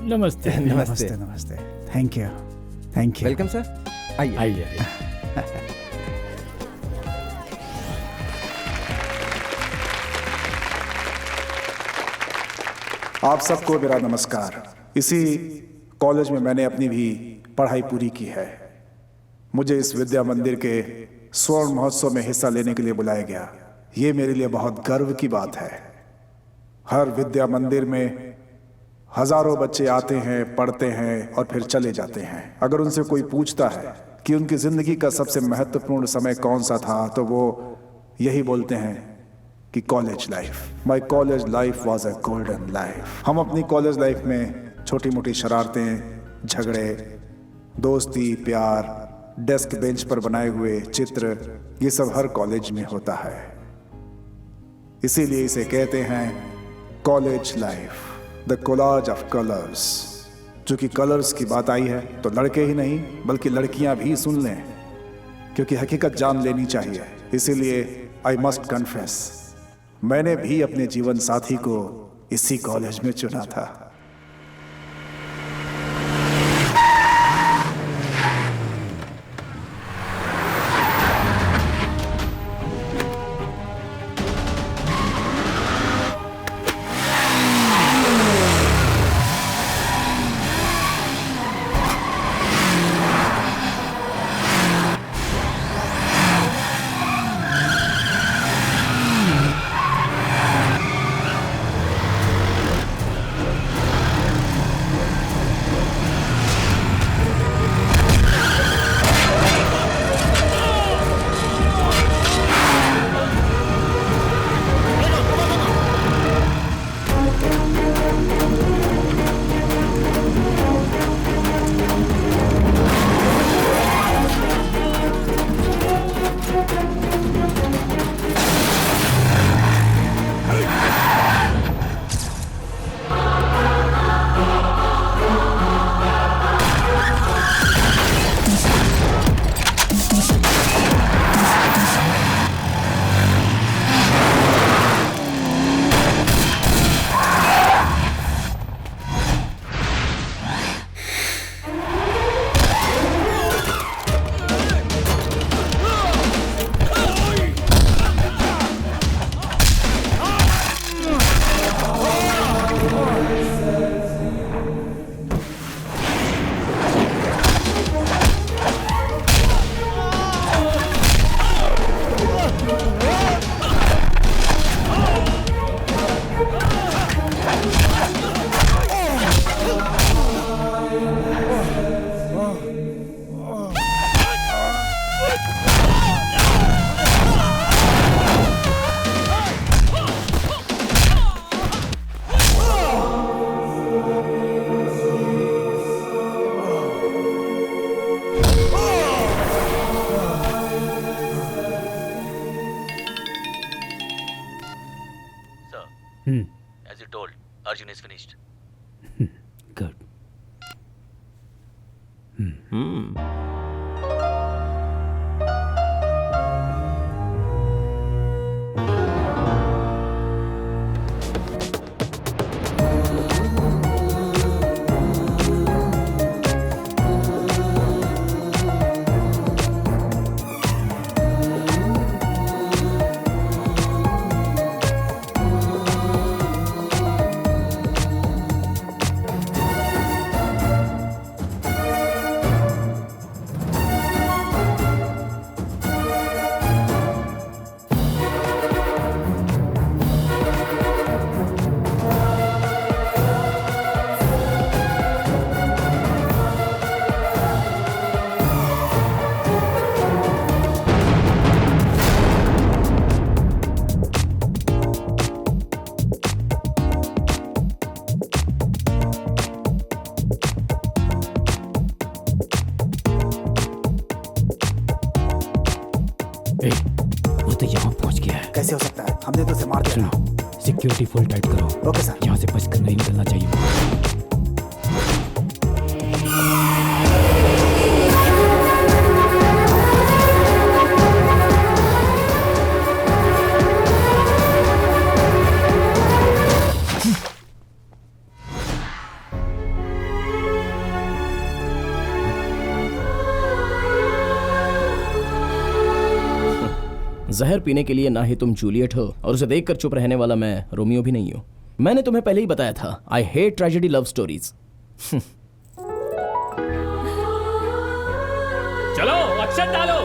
नमस्ते। नमस्ते नमस्ते। Thank you, thank you. Welcome sir. आइए आइए। आप सबको मेरा नमस्कार। इसी कॉलेज में मैंने अपनी भी पढ़ाई पूरी की है। मुझे इस विद्या मंदिर के स्वर्ण महोत्सव में हिस्सा लेने के लिए बुलाया गया। ये मेरे लिए बहुत गर्व की बात है। हर विद्या मंदिर में हजारों बच्चे आते हैं, पढ़ते हैं और फिर चले जाते हैं। अगर उनसे कोई पूछता है कि उनकी जिंदगी का सबसे महत्वपूर्ण समय कौन सा था, तो वो यही बोलते हैं कि college life. My college life was a golden life. हम अपनी कॉलेज लाइफ में छोटी मोटी शरारतें, झगड़े, दोस्ती, प्यार, डेस्क बेंच पर बनाए हुए चित्र, ये सब हर कॉलेज में होता है। इसीलिए इसे कहते हैं college life, the collage of colours. चूंकि कलर्स की बात आई है तो लड़के ही नहीं बल्कि लड़कियां भी सुन लें, क्योंकि हकीकत जान लेनी चाहिए। इसीलिए आई मस्ट कन्फेस, मैंने भी अपने जीवन साथी को इसी कॉलेज में चुना था। गुड। वो तो यहाँ पहुँच गया है। कैसे हो सकता है? हमने तो उसे मार दिया था। सिक्योरिटी फुल टाइट करो। Okay sir. यहाँ से बचकर नहीं निकलना चाहिए। जहर पीने के लिए ना ही तुम जूलियट हो और उसे देखकर चुप रहने वाला मैं रोमियो भी नहीं हूं। मैंने तुम्हें पहले ही बताया था, I hate tragedy love stories. चलो अक्षत डालो।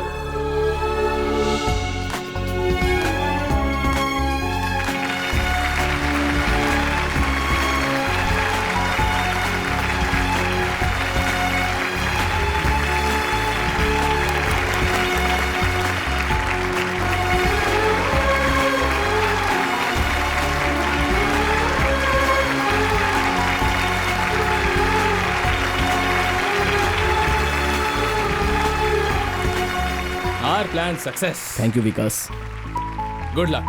Our plan success. Thank you Vikas. Good luck.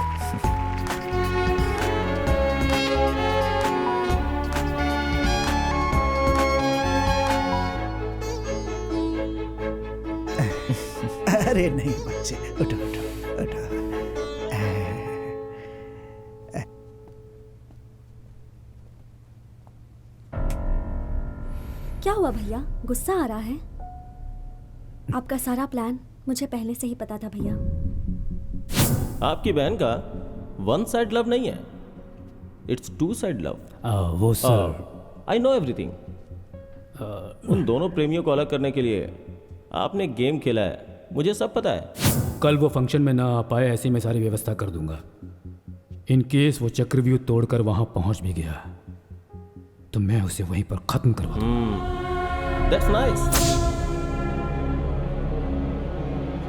अरे नहीं बच्चे, उठो उठो उठो। क्या हुआ भैया, गुस्सा आ रहा है? आपका सारा प्लान मुझे पहले से ही पता था भैया। आपकी बहन का वन साइड लव नहीं है, इट्स टू साइड लव। वो सर, आई नो एवरीथिंग। उन दोनों प्रेमियों को अलग करने के लिए आपने गेम खेला है, मुझे सब पता है। कल वो फंक्शन में ना आ पाए, ऐसी मैं सारी व्यवस्था कर दूंगा। इन केस वो चक्रव्यूह तोड़कर वहां पहुंच भी गया तो मैं उसे वहीं पर खत्म करवा दूंगा। That's nice.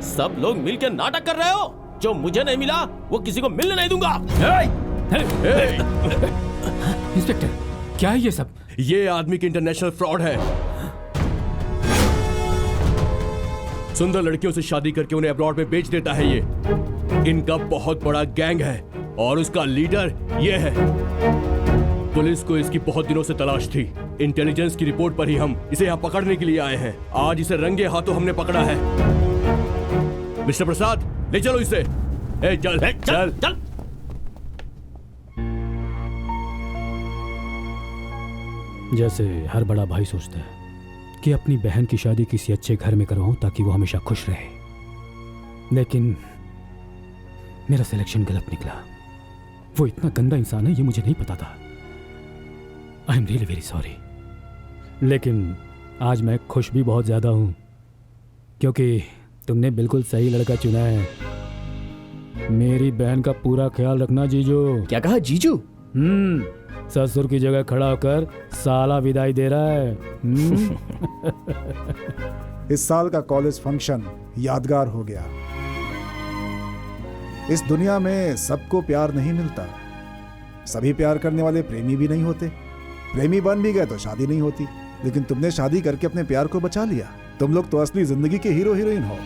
सब लोग मिलकर नाटक कर रहे हो। जो मुझे नहीं मिला वो किसी को मिलने नहीं दूंगा। इंस्पेक्टर, क्या है ये सब? ये आदमी की इंटरनेशनल फ्रॉड है। सुंदर लड़कियों से शादी करके उन्हें अब्रॉड में बेच देता है। ये इनका बहुत बड़ा गैंग है और उसका लीडर ये है। पुलिस को इसकी बहुत दिनों से तलाश थी। इंटेलिजेंस की रिपोर्ट पर ही हम इसे यहाँ पकड़ने के लिए आए हैं। आज इसे रंगे हाथों हमने पकड़ा है। मिस्टर प्रसाद, ले चलो इसे। ए, चल चल चल। जैसे हर बड़ा भाई सोचता है कि अपनी बहन की शादी किसी अच्छे घर में करवाऊं ताकि वो हमेशा खुश रहे, लेकिन मेरा सिलेक्शन गलत निकला। वो इतना गंदा इंसान है ये मुझे नहीं पता था। आई एम रियली वेरी सॉरी। लेकिन आज मैं खुश भी बहुत ज्यादा हूं क्योंकि तुमने बिल्कुल सही लड़का चुना है। मेरी बहन का पूरा ख्याल रखना जीजू। क्या कहा जीजू? ससुर की जगह खड़ा होकर साला विदाई दे रहा है। इस साल का कॉलेज फंक्शन यादगार हो गया। इस दुनिया में सबको प्यार नहीं मिलता। सभी प्यार करने वाले प्रेमी भी नहीं होते। प्रेमी बन भी गए तो शादी नहीं होती। लेकिन तुमने शादी करके अपने प्यार को बचा लिया। तुम लोग तो असली जिंदगी के हीरो हीरोइन हो।